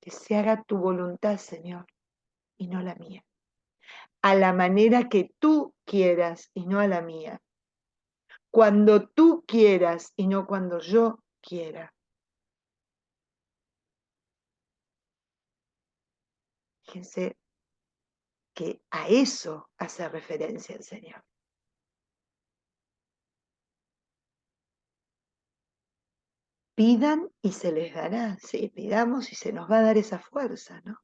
Que se haga tu voluntad, Señor, y no la mía. A la manera que tú quieras y no a la mía. Cuando tú quieras y no cuando yo quiera. Fíjense que a eso hace referencia el Señor. Pidan y se les dará. Sí, pidamos y se nos va a dar esa fuerza, ¿no?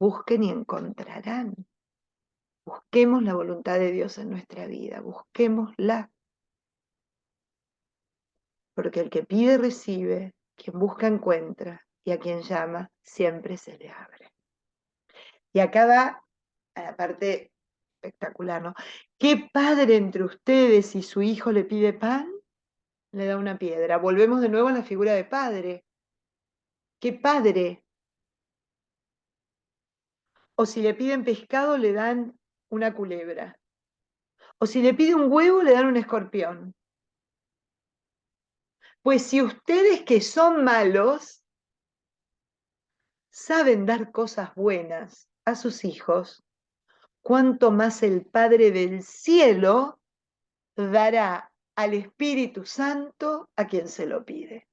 Busquen y encontrarán. Busquemos la voluntad de Dios en nuestra vida, busquémosla. Porque el que pide recibe, quien busca encuentra, y a quien llama siempre se le abre. Y acá va a la parte espectacular, ¿no? ¿Qué padre entre ustedes si su hijo le pide pan, le da una piedra? Volvemos de nuevo a la figura de padre. ¿Qué padre? O si le piden pescado, le dan una culebra. O si le pide un huevo, le dan un escorpión. Pues si ustedes que son malos saben dar cosas buenas a sus hijos, cuánto más el Padre del cielo dará al Espíritu Santo a quien se lo pide.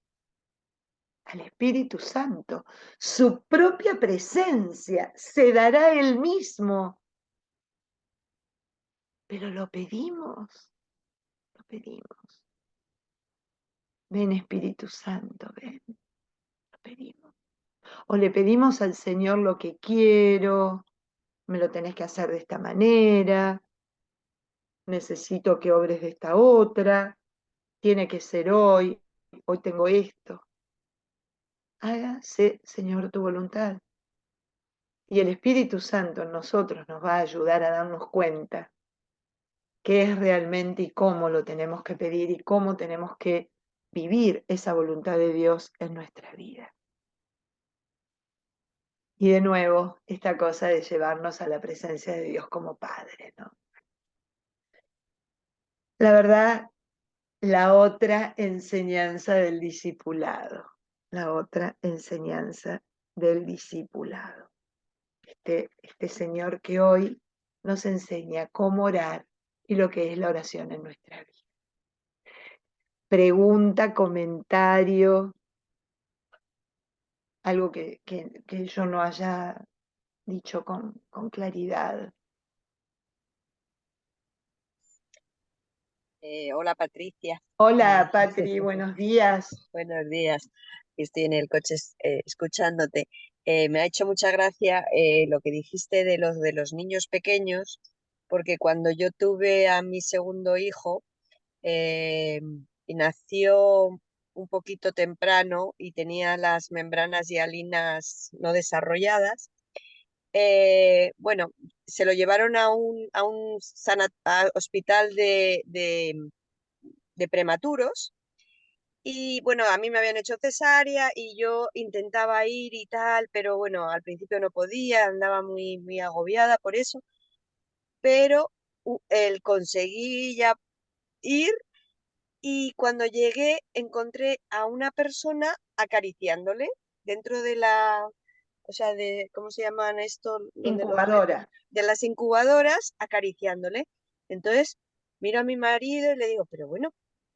Al Espíritu Santo, su propia presencia se dará él mismo. Pero lo pedimos, lo pedimos. Ven Espíritu Santo, ven, lo pedimos. O le pedimos al Señor lo que quiero, me lo tenés que hacer de esta manera, necesito que obres de esta otra, tiene que ser hoy, hoy tengo esto. hágase, Señor, tu voluntad. Y el Espíritu Santo en nosotros nos va a ayudar a darnos cuenta qué es realmente y cómo lo tenemos que pedir y cómo tenemos que vivir esa voluntad de Dios en nuestra vida. Y de nuevo, esta cosa de llevarnos a la presencia de Dios como Padre, ¿no? La verdad, la otra enseñanza del discipulado, la otra enseñanza del discipulado. Este Señor que hoy nos enseña cómo orar y lo que es la oración en nuestra vida. Pregunta, comentario, algo que yo no haya dicho con claridad. Hola Patricia. Hola Patri, buenos días. Buenos días. Estoy en el coche escuchándote. Me ha hecho mucha gracia lo que dijiste de los niños pequeños, porque cuando yo tuve a mi segundo hijo eh, y nació un poquito temprano y tenía las membranas hialinas no desarrolladas, bueno, se lo llevaron a un hospital de prematuros. Y bueno, a mí me habían hecho cesárea y yo intentaba ir y tal, pero bueno, al principio no podía, andaba muy agobiada por eso, pero el conseguí ya ir y cuando llegué encontré a una persona acariciándole dentro de la, o sea, de, ¿cómo se llaman esto? Donde los Incubadora. de las incubadoras acariciándole. Entonces miro a mi marido y le digo, pero bueno,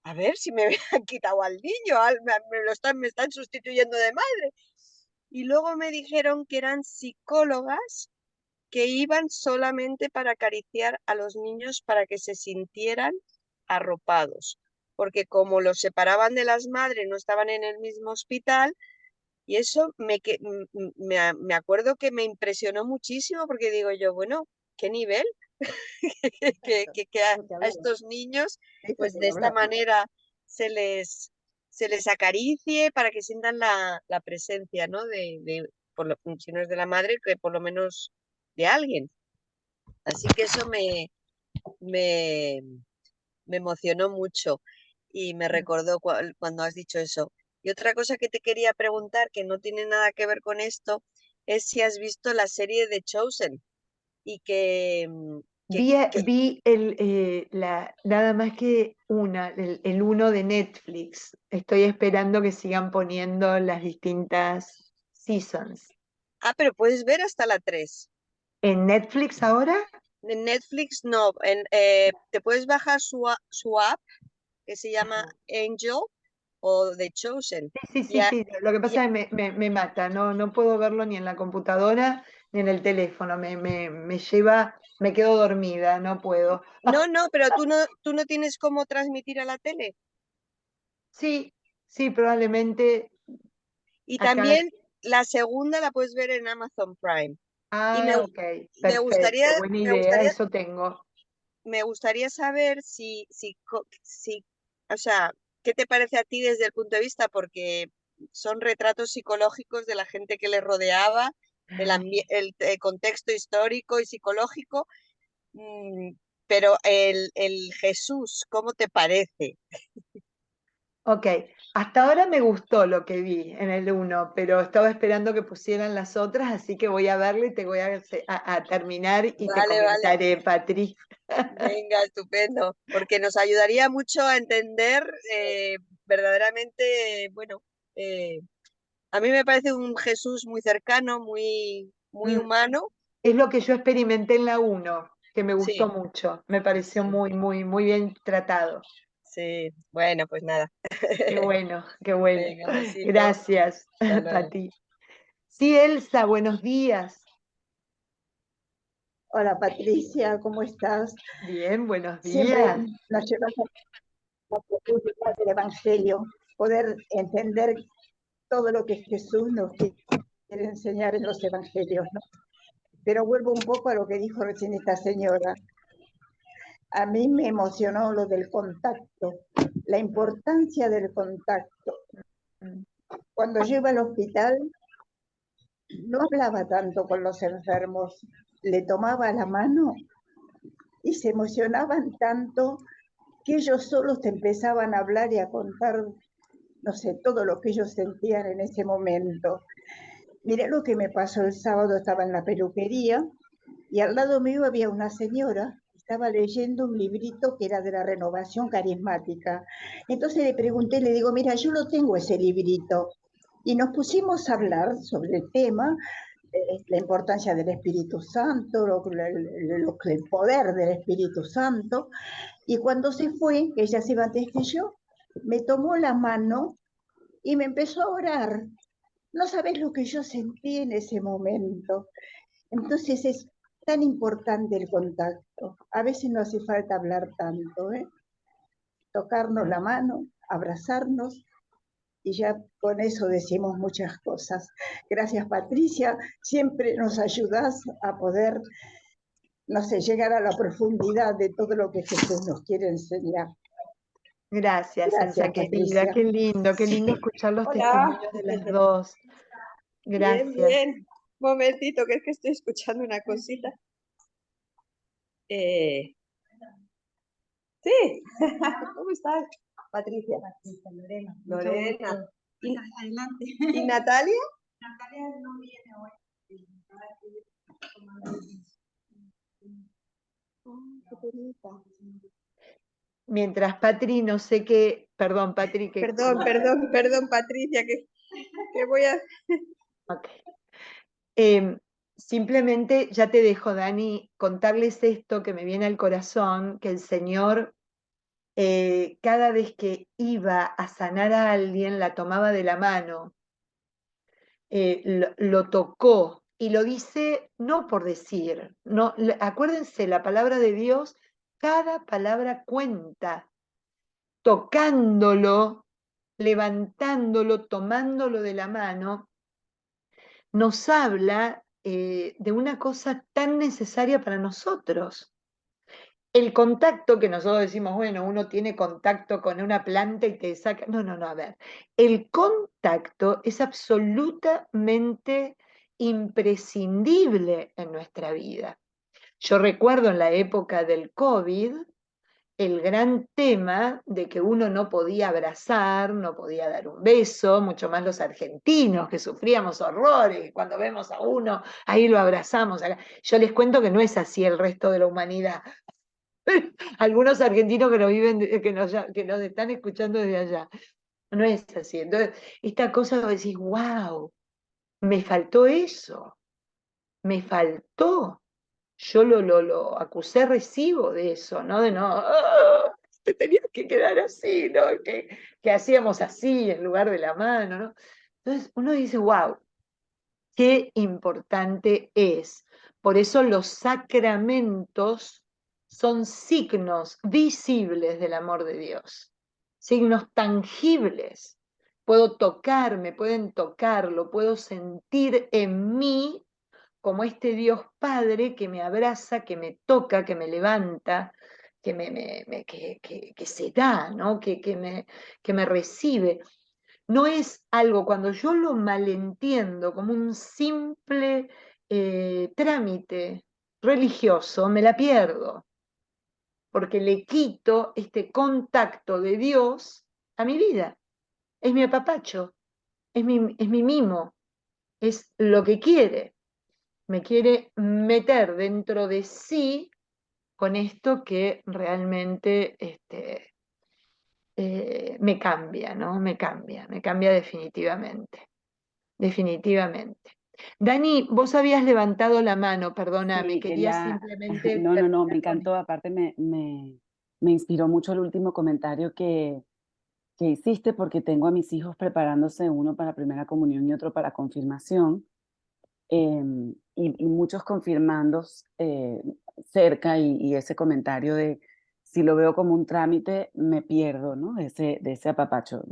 a ver si me han quitado al niño, me están sustituyendo de madre. Y luego me dijeron que eran psicólogas que iban solamente para acariciar a los niños para que se sintieran arropados, porque como los separaban de las madres, no estaban en el mismo hospital, y eso me acuerdo que me impresionó muchísimo, porque digo yo, bueno, ¿qué nivel? que a estos niños, pues de esta manera se les, se les acaricie para que sientan la presencia, ¿no? Si no es de la madre, que por lo menos de alguien. Así que eso me, me emocionó mucho y me recordó cuando has dicho eso. Y otra cosa que te quería preguntar, que no tiene nada que ver con esto, es si has visto la serie de Chosen y Vi nada más que el uno de Netflix. Estoy esperando que sigan poniendo las distintas seasons. Ah, pero puedes ver hasta la 3. ¿En Netflix ahora? En Netflix no, te puedes bajar su app que se llama Angel o The Chosen. Sí, sí, Y, sí, sí. Lo que y pasa es que me mata. No puedo verlo ni en la computadora ni en el teléfono. Me lleva, me quedo dormida, no puedo. no, pero tú no tienes cómo transmitir a la tele. Sí, sí, probablemente Y acá. también la segunda la puedes ver en Amazon Prime. Y Ah, ok, me gustaría, perfecto, buena me idea, gustaría, eso tengo. me gustaría saber si, o sea, ¿qué te parece a ti desde el punto de vista? Porque son retratos psicológicos de la gente que le rodeaba, el contexto histórico y psicológico, mm, pero el Jesús, ¿cómo te parece? Ok, hasta ahora me gustó lo que vi en el uno, pero estaba esperando que pusieran las otras, así que voy a verlo y te voy a terminar y te Vale, vale. comentaré, Patri. Venga, estupendo, porque nos ayudaría mucho a entender verdaderamente, bueno, eh, a mí me parece un Jesús muy cercano, muy Mm, humano. Es lo que yo experimenté en la uno, que me gustó Sí, mucho, me pareció sí, muy bien tratado. sí. Bueno, pues nada. Qué bueno, qué bueno. Venga, besito. Gracias, Hasta luego. Pati. Sí, Elsa, buenos días. Hola Patricia, ¿cómo estás? Bien, buenos Siempre días. nos llevas a la profundidad del Evangelio, poder entender todo lo que Jesús nos quiere enseñar en los Evangelios, ¿no? Pero vuelvo un poco a lo que dijo recién esta señora. A mí me emocionó lo del contacto, la importancia del contacto. Mm, cuando yo iba al hospital, no hablaba tanto con los enfermos, le tomaba la mano y se emocionaban tanto que ellos solos te empezaban a hablar y a contar, no sé, todo lo que ellos sentían en ese momento. Mirá lo que me pasó el sábado, estaba en la peluquería y al lado mío había una señora, estaba leyendo un librito que era de la renovación carismática. Entonces le pregunté, le digo, mira, yo lo tengo ese librito. Y nos pusimos a hablar sobre el tema, la importancia del Espíritu Santo, el poder del Espíritu Santo. Y cuando se fue, que ella se iba antes que yo, me tomó la mano y me empezó a orar. No sabes lo que yo sentí en ese momento. Entonces es tan importante el contacto. A veces no hace falta hablar tanto, ¿eh? Tocarnos la mano, abrazarnos y ya con eso decimos muchas cosas. Gracias, Patricia. Siempre nos ayudas a poder, no sé, llegar a la profundidad de todo lo que Jesús nos quiere enseñar. Gracias, Gracias, Elsa, querida. Patricia. Qué lindo escuchar los Hola. testimonios de las dos. Bien, Gracias. bien. Un momentito, que es que estoy escuchando una cosita. Sí. ¿Cómo estás, Patricia? Patricia, Lorena. Lorena. ¿Y, Adelante. ¿Y Natalia? Natalia no viene hoy. Qué bonita. Mientras Patri, no sé qué, perdón, Patri, que... Perdón, Patricia, que voy a... Ok. Simplemente ya te dejo, Dani, contarles esto que me viene al corazón, que el Señor, cada vez que iba a sanar a alguien, la tomaba de la mano, lo tocó, y lo dice no por decir, no, acuérdense, la palabra de Dios, cada palabra cuenta, tocándolo, levantándolo, tomándolo de la mano, nos habla de una cosa tan necesaria para nosotros. El contacto, que nosotros decimos, bueno, uno tiene contacto con una planta y te saca. No, no, no, a ver. El contacto es absolutamente imprescindible en nuestra vida. Yo recuerdo en la época del COVID, el gran tema de que uno no podía abrazar, no podía dar un beso, mucho más los argentinos que sufríamos horrores, cuando vemos a uno, ahí lo abrazamos. Yo les cuento que no es así el resto de la humanidad. Algunos argentinos que nos viven, que nos están escuchando desde allá. No es así. Entonces, esta cosa vos decís, wow, me faltó eso, me faltó. Yo lo acusé recibo de eso, ¿no? De no, te tenías que quedar así, ¿no? Que hacíamos así en lugar de la mano, ¿no? Entonces uno dice, wow, qué importante es. Por eso los sacramentos son signos visibles del amor de Dios, signos tangibles. Puedo tocar, me pueden tocar, lo puedo sentir en mí como este Dios Padre que me abraza, que me toca, que me levanta, que se da, ¿no? Que me recibe. No es algo, cuando yo lo malentiendo como un simple trámite religioso, me la pierdo, porque le quito este contacto de Dios a mi vida. Es mi apapacho, es mi mimo, es lo que quiere. Me quiere meter dentro de sí con esto que realmente me cambia, ¿no? Me cambia definitivamente, definitivamente. Dani, vos habías levantado la mano, perdóname, Sí, quería quería, simplemente no, me terminar con esto. encantó, aparte me inspiró mucho el último comentario que hiciste porque tengo a mis hijos preparándose, uno para primera comunión y otro para confirmación, y muchos confirmando cerca y ese comentario de si lo veo como un trámite, me pierdo, ¿no? De ese apapacho.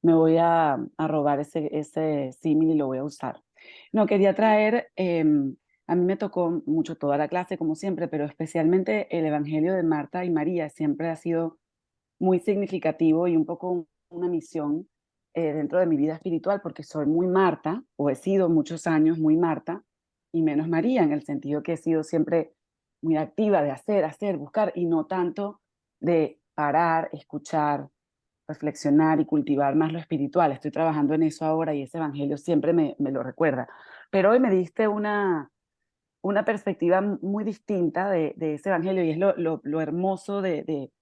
Me voy a robar ese símil y lo voy a usar. No, quería traer, a mí me tocó mucho toda la clase, como siempre, pero especialmente el Evangelio de Marta y María siempre ha sido muy significativo y un poco una misión dentro de mi vida espiritual, porque soy muy Marta, o he sido muchos años muy Marta, y menos María, en el sentido que he sido siempre muy activa de hacer, buscar, y no tanto de parar, escuchar, reflexionar y cultivar más lo espiritual. Estoy trabajando en eso ahora y ese evangelio siempre me lo recuerda. Pero hoy me diste una perspectiva muy distinta de ese evangelio, y es lo hermoso de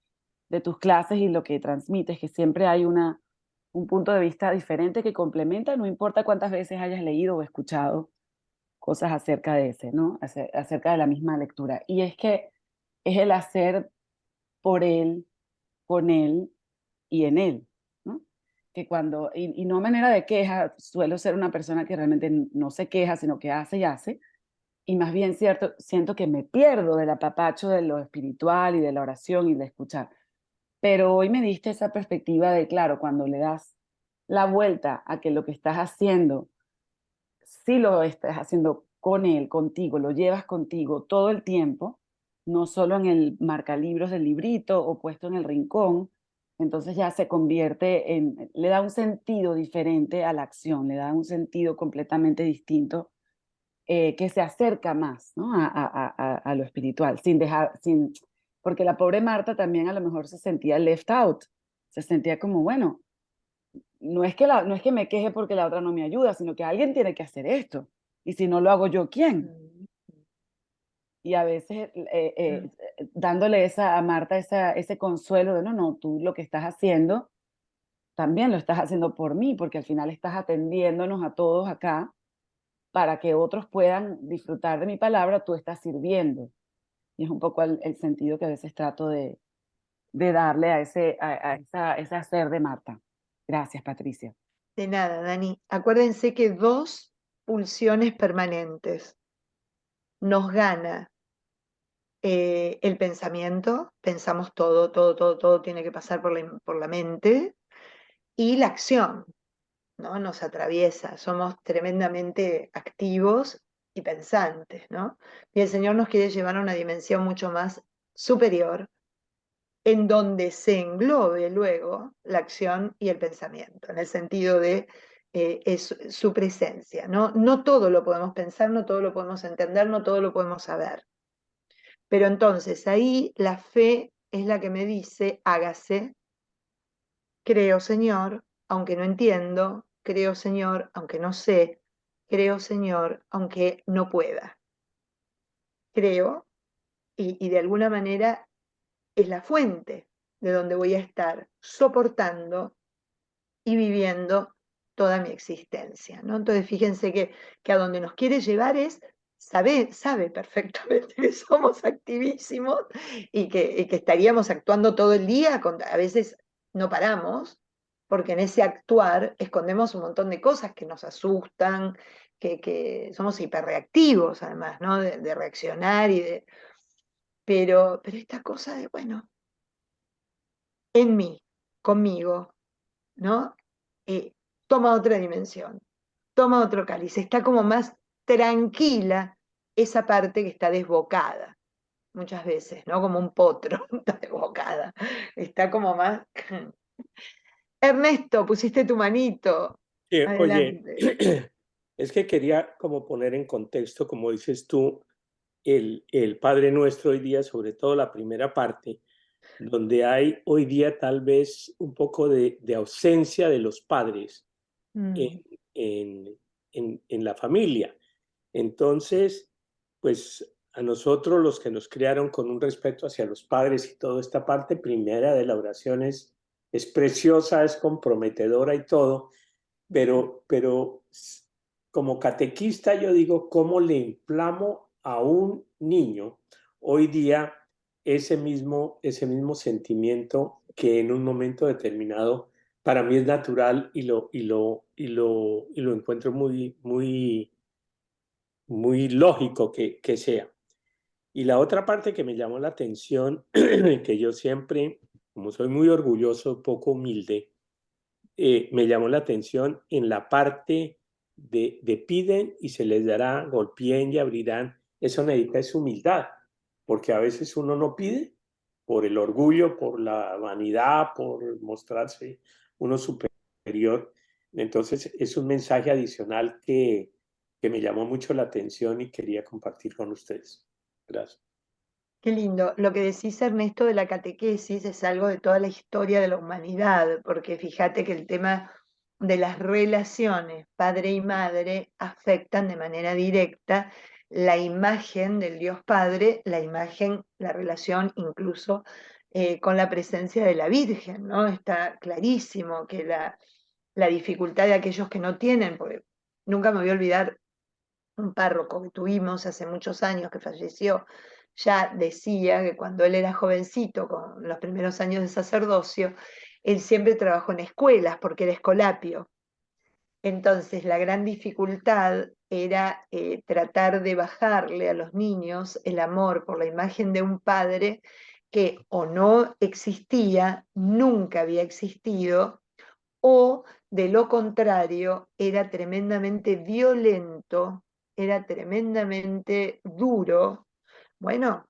tus clases y lo que transmites, que siempre hay un punto de vista diferente que complementa, no importa cuántas veces hayas leído o escuchado cosas acerca de ese, ¿no? Acerca de la misma lectura. Y es que es el hacer por él, con él y en él, ¿no? Que cuando, y no a manera de queja, suelo ser una persona que realmente no se queja, sino que hace y hace, y más bien siento que me pierdo del apapacho de lo espiritual y de la oración y de escuchar. Pero hoy me diste esa perspectiva de, claro, cuando le das la vuelta a que lo que estás haciendo, si lo estás haciendo con él, contigo, lo llevas contigo todo el tiempo, no solo en el marcalibros del librito o puesto en el rincón, entonces ya se convierte le da un sentido diferente a la acción, le da un sentido completamente distinto, que se acerca más, ¿no? a lo espiritual, porque la pobre Marta también a lo mejor se sentía left out, se sentía como, bueno, no es que me queje porque la otra no me ayuda, sino que alguien tiene que hacer esto. Y si no lo hago yo, ¿quién? Y a veces dándole a Marta ese consuelo de, no, tú lo que estás haciendo, también lo estás haciendo por mí, porque al final estás atendiéndonos a todos acá para que otros puedan disfrutar de mi palabra, tú estás sirviendo. Y es un poco el sentido que a veces trato de darle a ese hacer de Marta. Gracias, Patricia. De nada, Dani. Acuérdense que 2 pulsiones permanentes. Nos gana el pensamiento, pensamos todo tiene que pasar por la mente, y la acción, ¿no? Nos atraviesa, somos tremendamente activos y pensantes, ¿no? Y el Señor nos quiere llevar a una dimensión mucho más superior, en donde se englobe luego la acción y el pensamiento, en el sentido de es su presencia, ¿no? No todo lo podemos pensar, no todo lo podemos entender, no todo lo podemos saber. Pero entonces ahí la fe es la que me dice, hágase, creo Señor, aunque no entiendo, creo Señor, aunque no sé, creo Señor, aunque no pueda. Creo, y de alguna manera es la fuente de donde voy a estar soportando y viviendo toda mi existencia, ¿no? Entonces fíjense que a donde nos quiere llevar es, sabe perfectamente que somos activísimos y que estaríamos actuando todo el día, a veces no paramos, porque en ese actuar escondemos un montón de cosas que nos asustan, que somos hiperreactivos además, ¿no? De reaccionar pero esta cosa de, bueno, en mí, conmigo, ¿no? Toma otra dimensión, toma otro cáliz, está como más tranquila esa parte que está desbocada, muchas veces, ¿no? Como un potro, está desbocada, está como más... Ernesto, pusiste tu manito, Oye, adelante. es que quería como poner en contexto, como dices tú, el Padre Nuestro hoy día, sobre todo la primera parte, donde hay hoy día tal vez un poco de ausencia de los padres Mm. en, en la familia. Entonces, pues a nosotros los que nos criaron con un respeto hacia los padres y toda esta parte primera de la oración es preciosa, es comprometedora y todo, pero como catequista yo digo, ¿cómo le implamo a un niño hoy día ese mismo sentimiento que en un momento determinado para mí es natural y lo encuentro muy lógico que sea? Y la otra parte que me llamó la atención, que yo siempre, como soy muy orgulloso, poco humilde, me llamó la atención en la parte de piden y se les dará, golpeen y abrirán. Eso necesita es humildad, porque a veces uno no pide por el orgullo, por la vanidad, por mostrarse uno superior. Entonces, es un mensaje adicional que me llamó mucho la atención y quería compartir con ustedes. Gracias. Qué lindo. Lo que decís, Ernesto, de la catequesis es algo de toda la historia de la humanidad, porque fíjate que el tema de las relaciones padre y madre afectan de manera directa la imagen del Dios Padre, la imagen, la relación incluso con la presencia de la Virgen, ¿no? Está clarísimo que la dificultad de aquellos que no tienen, porque nunca me voy a olvidar un párroco que tuvimos hace muchos años que falleció, ya decía que cuando él era jovencito, con los primeros años de sacerdocio, él siempre trabajó en escuelas porque era escolapio. Entonces la gran dificultad era tratar de bajarle a los niños el amor por la imagen de un padre que o no existía, nunca había existido, o de lo contrario, era tremendamente violento, era tremendamente duro. Bueno,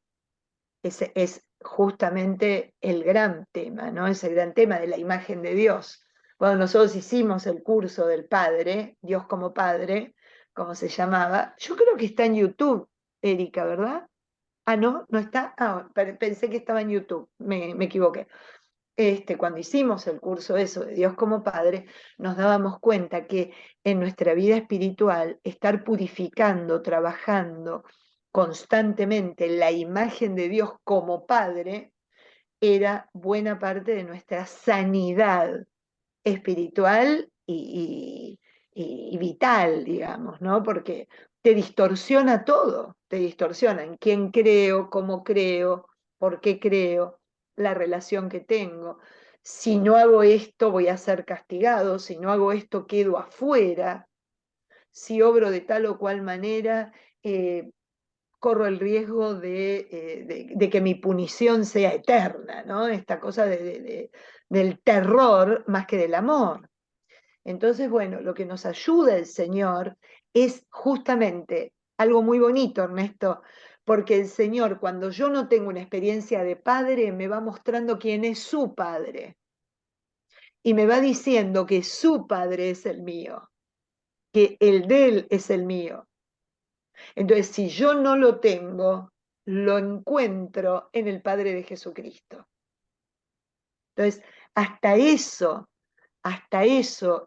ese es justamente el gran tema, ¿no? Es el gran tema de la imagen de Dios. Cuando nosotros hicimos el curso del Padre, Dios como Padre, como se llamaba, yo creo que está en YouTube, Erika, ¿verdad? Ah, no, no está. Ah, pensé que estaba en YouTube, me equivoqué. Cuando hicimos el curso eso de Dios como Padre, nos dábamos cuenta que en nuestra vida espiritual, estar purificando, trabajando constantemente la imagen de Dios como Padre, era buena parte de nuestra sanidad espiritual y vital, digamos, ¿no? Porque te distorsiona todo, te distorsiona en quién creo, cómo creo, por qué creo, la relación que tengo. Si no hago esto, voy a ser castigado, si no hago esto, quedo afuera, si obro de tal o cual manera, corro el riesgo de que mi punición sea eterna, ¿no? Esta cosa del terror más que del amor. Entonces, bueno, lo que nos ayuda el Señor es justamente algo muy bonito, Ernesto, porque el Señor, cuando yo no tengo una experiencia de padre, me va mostrando quién es su padre y me va diciendo que su padre es el mío, que el de él es el mío. Entonces, si yo no lo tengo, lo encuentro en el Padre de Jesucristo. Entonces, hasta eso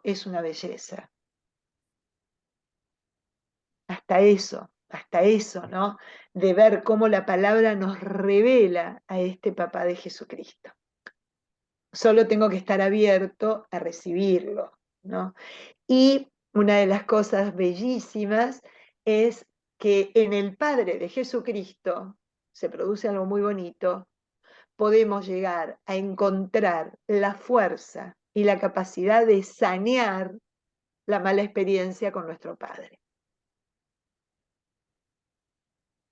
es una belleza. Hasta eso, ¿no? De ver cómo la palabra nos revela a este papá de Jesucristo. Solo tengo que estar abierto a recibirlo, ¿no? Y una de las cosas bellísimas es que en el Padre de Jesucristo se produce algo muy bonito, podemos llegar a encontrar la fuerza y la capacidad de sanear la mala experiencia con nuestro Padre.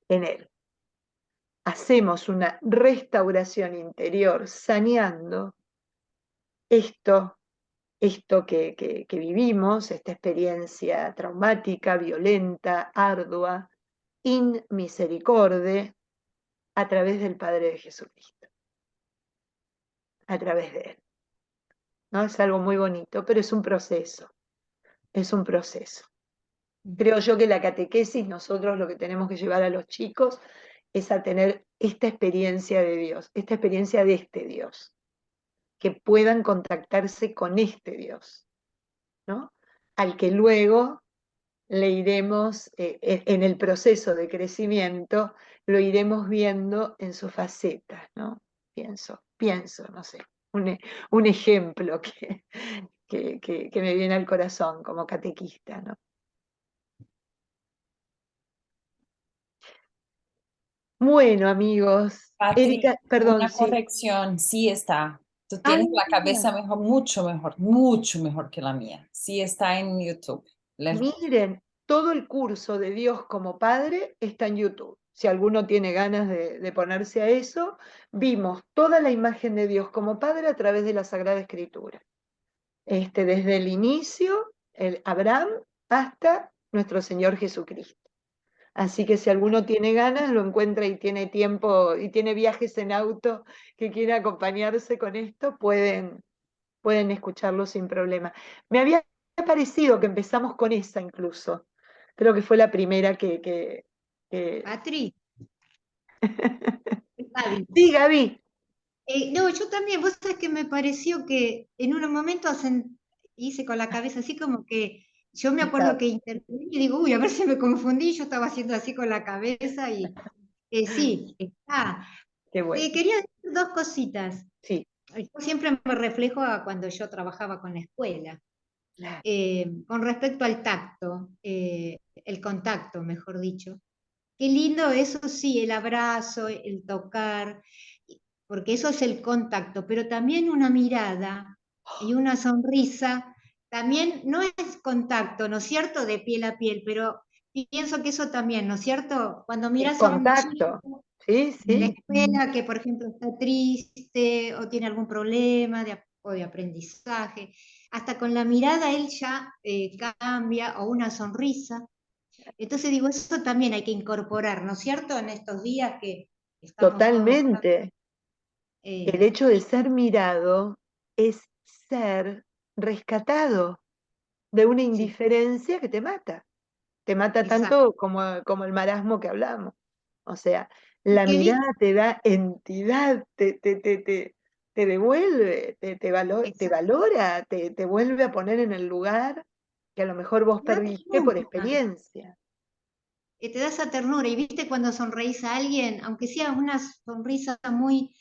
En Él. Hacemos una restauración interior, saneando esto que vivimos, esta experiencia traumática, violenta, ardua, inmisericorde, a través del Padre de Jesucristo, a través de Él. ¿No? Es algo muy bonito, pero es un proceso, es un proceso. Creo yo que la catequesis, nosotros lo que tenemos que llevar a los chicos es a tener esta experiencia de Dios, esta experiencia de este Dios, que puedan contactarse con este Dios, ¿no? Al que luego le iremos, en el proceso de crecimiento, lo iremos viendo en sus facetas, ¿no? Pienso, no sé, un ejemplo que me viene al corazón como catequista, ¿no? Bueno, amigos, Pati, Erika, perdón, una sí. corrección, sí está. Tú Ay, tienes la cabeza mira, mucho mejor que la mía. Sí está en YouTube. miren, todo el curso de Dios como Padre está en YouTube. Si alguno tiene ganas de ponerse a eso, vimos toda la imagen de Dios como Padre a través de la Sagrada Escritura. Desde el inicio, el Abraham, hasta nuestro Señor Jesucristo. Así que si alguno tiene ganas, lo encuentra y tiene tiempo y tiene viajes en auto que quiera acompañarse con esto, pueden escucharlo sin problema. Me había ha parecido que empezamos con esa incluso. Creo que fue la primera que... Patri, Gaby. Sí, Gaby. No, yo también, vos sabés que me pareció que en un momento hice con la cabeza así como que, yo me acuerdo que intervení y digo, uy, a ver si me confundí, yo estaba haciendo así con la cabeza y sí, está. Qué bueno. Quería decir dos cositas. Sí. Yo siempre me reflejo a cuando yo trabajaba con la escuela. Con respecto al tacto, el contacto, mejor dicho. Qué lindo, eso sí, el abrazo, el tocar, porque eso es el contacto, pero también una mirada y una sonrisa, también no es contacto, ¿no es cierto?, de piel a piel, pero pienso que eso también, ¿no es cierto? Cuando El miras a un contacto. chico Sí, de la sí. escuela que, por ejemplo, está triste o tiene algún problema o de aprendizaje, hasta con la mirada él ya cambia, o una sonrisa. Entonces digo, eso también hay que incorporar, ¿no es cierto? En estos días que estamos todos tan, Totalmente. El hecho de ser mirado es ser rescatado de una sí, indiferencia que te mata. Te mata exacto. tanto como el marasmo que hablamos. O sea, la Que mirada vi- te da entidad, te devuelve, te exacto, valora, te vuelve a poner en el lugar que a lo mejor vos te da perdiste por ternura, experiencia. te da esa ternura. Y viste cuando sonreís a alguien, aunque sea una sonrisa muy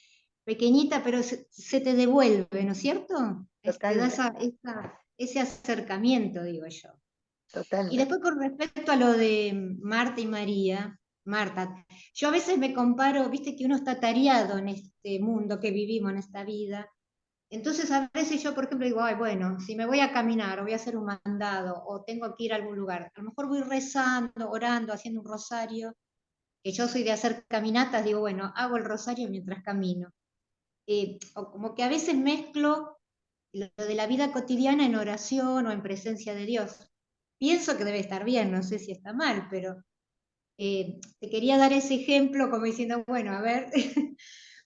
pequeñita, pero se te devuelve, ¿no es cierto? Te da Totalmente, ese acercamiento, digo yo. Y totalmente. después con respecto a lo de Marta y María, Marta, yo a veces me comparo, viste que uno está tareado en este mundo que vivimos, en esta vida. Entonces a veces yo, por ejemplo, digo, ay, bueno, si me voy a caminar o voy a hacer un mandado o tengo que ir a algún lugar, a lo mejor voy rezando, orando, haciendo un rosario, que yo soy de hacer caminatas, digo, bueno, hago el rosario mientras camino. O como que a veces mezclo lo de la vida cotidiana en oración o en presencia de Dios. Pienso que debe estar bien, no sé si está mal, pero te quería dar ese ejemplo como diciendo, bueno, a ver,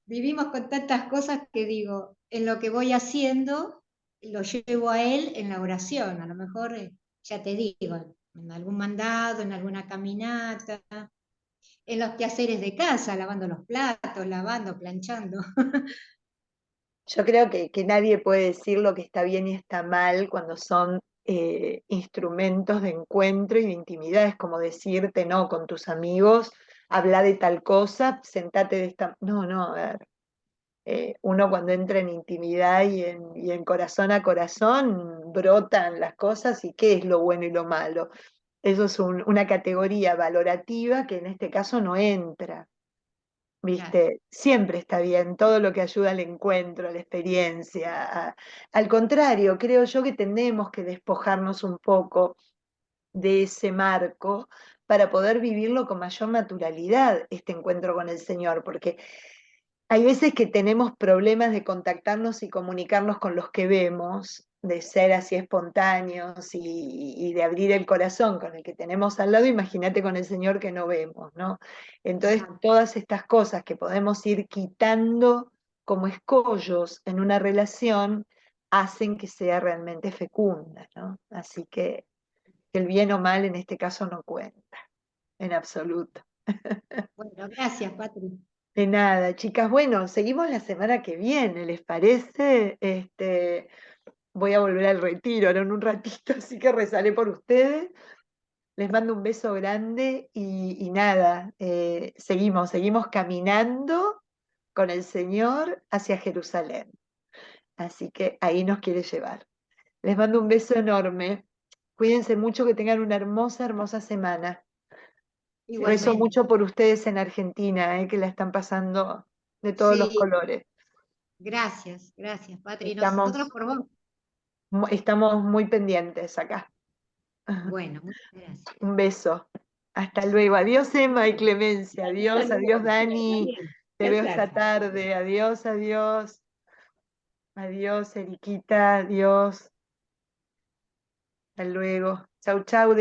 vivimos con tantas cosas que digo, en lo que voy haciendo, lo llevo a Él en la oración, a lo mejor, ya te digo, en algún mandado, en alguna caminata, en los quehaceres de casa, lavando los platos, lavando, planchando. Yo creo que nadie puede decir lo que está bien y está mal cuando son instrumentos de encuentro y de intimidad. Es como decirte, no, con tus amigos, habla de tal cosa, sentate de esta... No, no, a ver. Uno cuando entra en intimidad y en corazón a corazón, brotan las cosas y qué es lo bueno y lo malo. Eso es una categoría valorativa que en este caso no entra. Claro. ¿Viste? Siempre está bien, todo lo que ayuda al encuentro, a la experiencia. Al contrario, creo yo que tenemos que despojarnos un poco de ese marco para poder vivirlo con mayor naturalidad, este encuentro con el Señor, porque hay veces que tenemos problemas de contactarnos y comunicarnos con los que vemos, de ser así espontáneos y de abrir el corazón con el que tenemos al lado, imagínate con el Señor que no vemos, ¿no? Entonces, Exacto. todas estas cosas que podemos ir quitando como escollos en una relación hacen que sea realmente fecunda, ¿no? Así que el bien o mal en este caso no cuenta, en absoluto. Bueno, gracias, Patri. De nada, chicas. Bueno, seguimos la semana que viene, ¿les parece? Voy a volver al retiro ahora en un ratito, así que rezaré por ustedes. Les mando un beso grande y nada, seguimos caminando con el Señor hacia Jerusalén. Así que ahí nos quiere llevar. Les mando un beso enorme. Cuídense mucho, que tengan una hermosa, hermosa semana. Rezo Igualmente. mucho por ustedes en Argentina, que la están pasando de todos los Sí, colores. gracias, Patri. Nosotros Estamos, por vos. estamos muy pendientes acá. Bueno, muchas gracias. Un beso. Hasta luego. Adiós, Emma y Clemencia. Adiós, adiós, Dani. Te veo esta tarde. Adiós, adiós. Adiós, Eriquita. Adiós. Hasta luego. Chau, chau.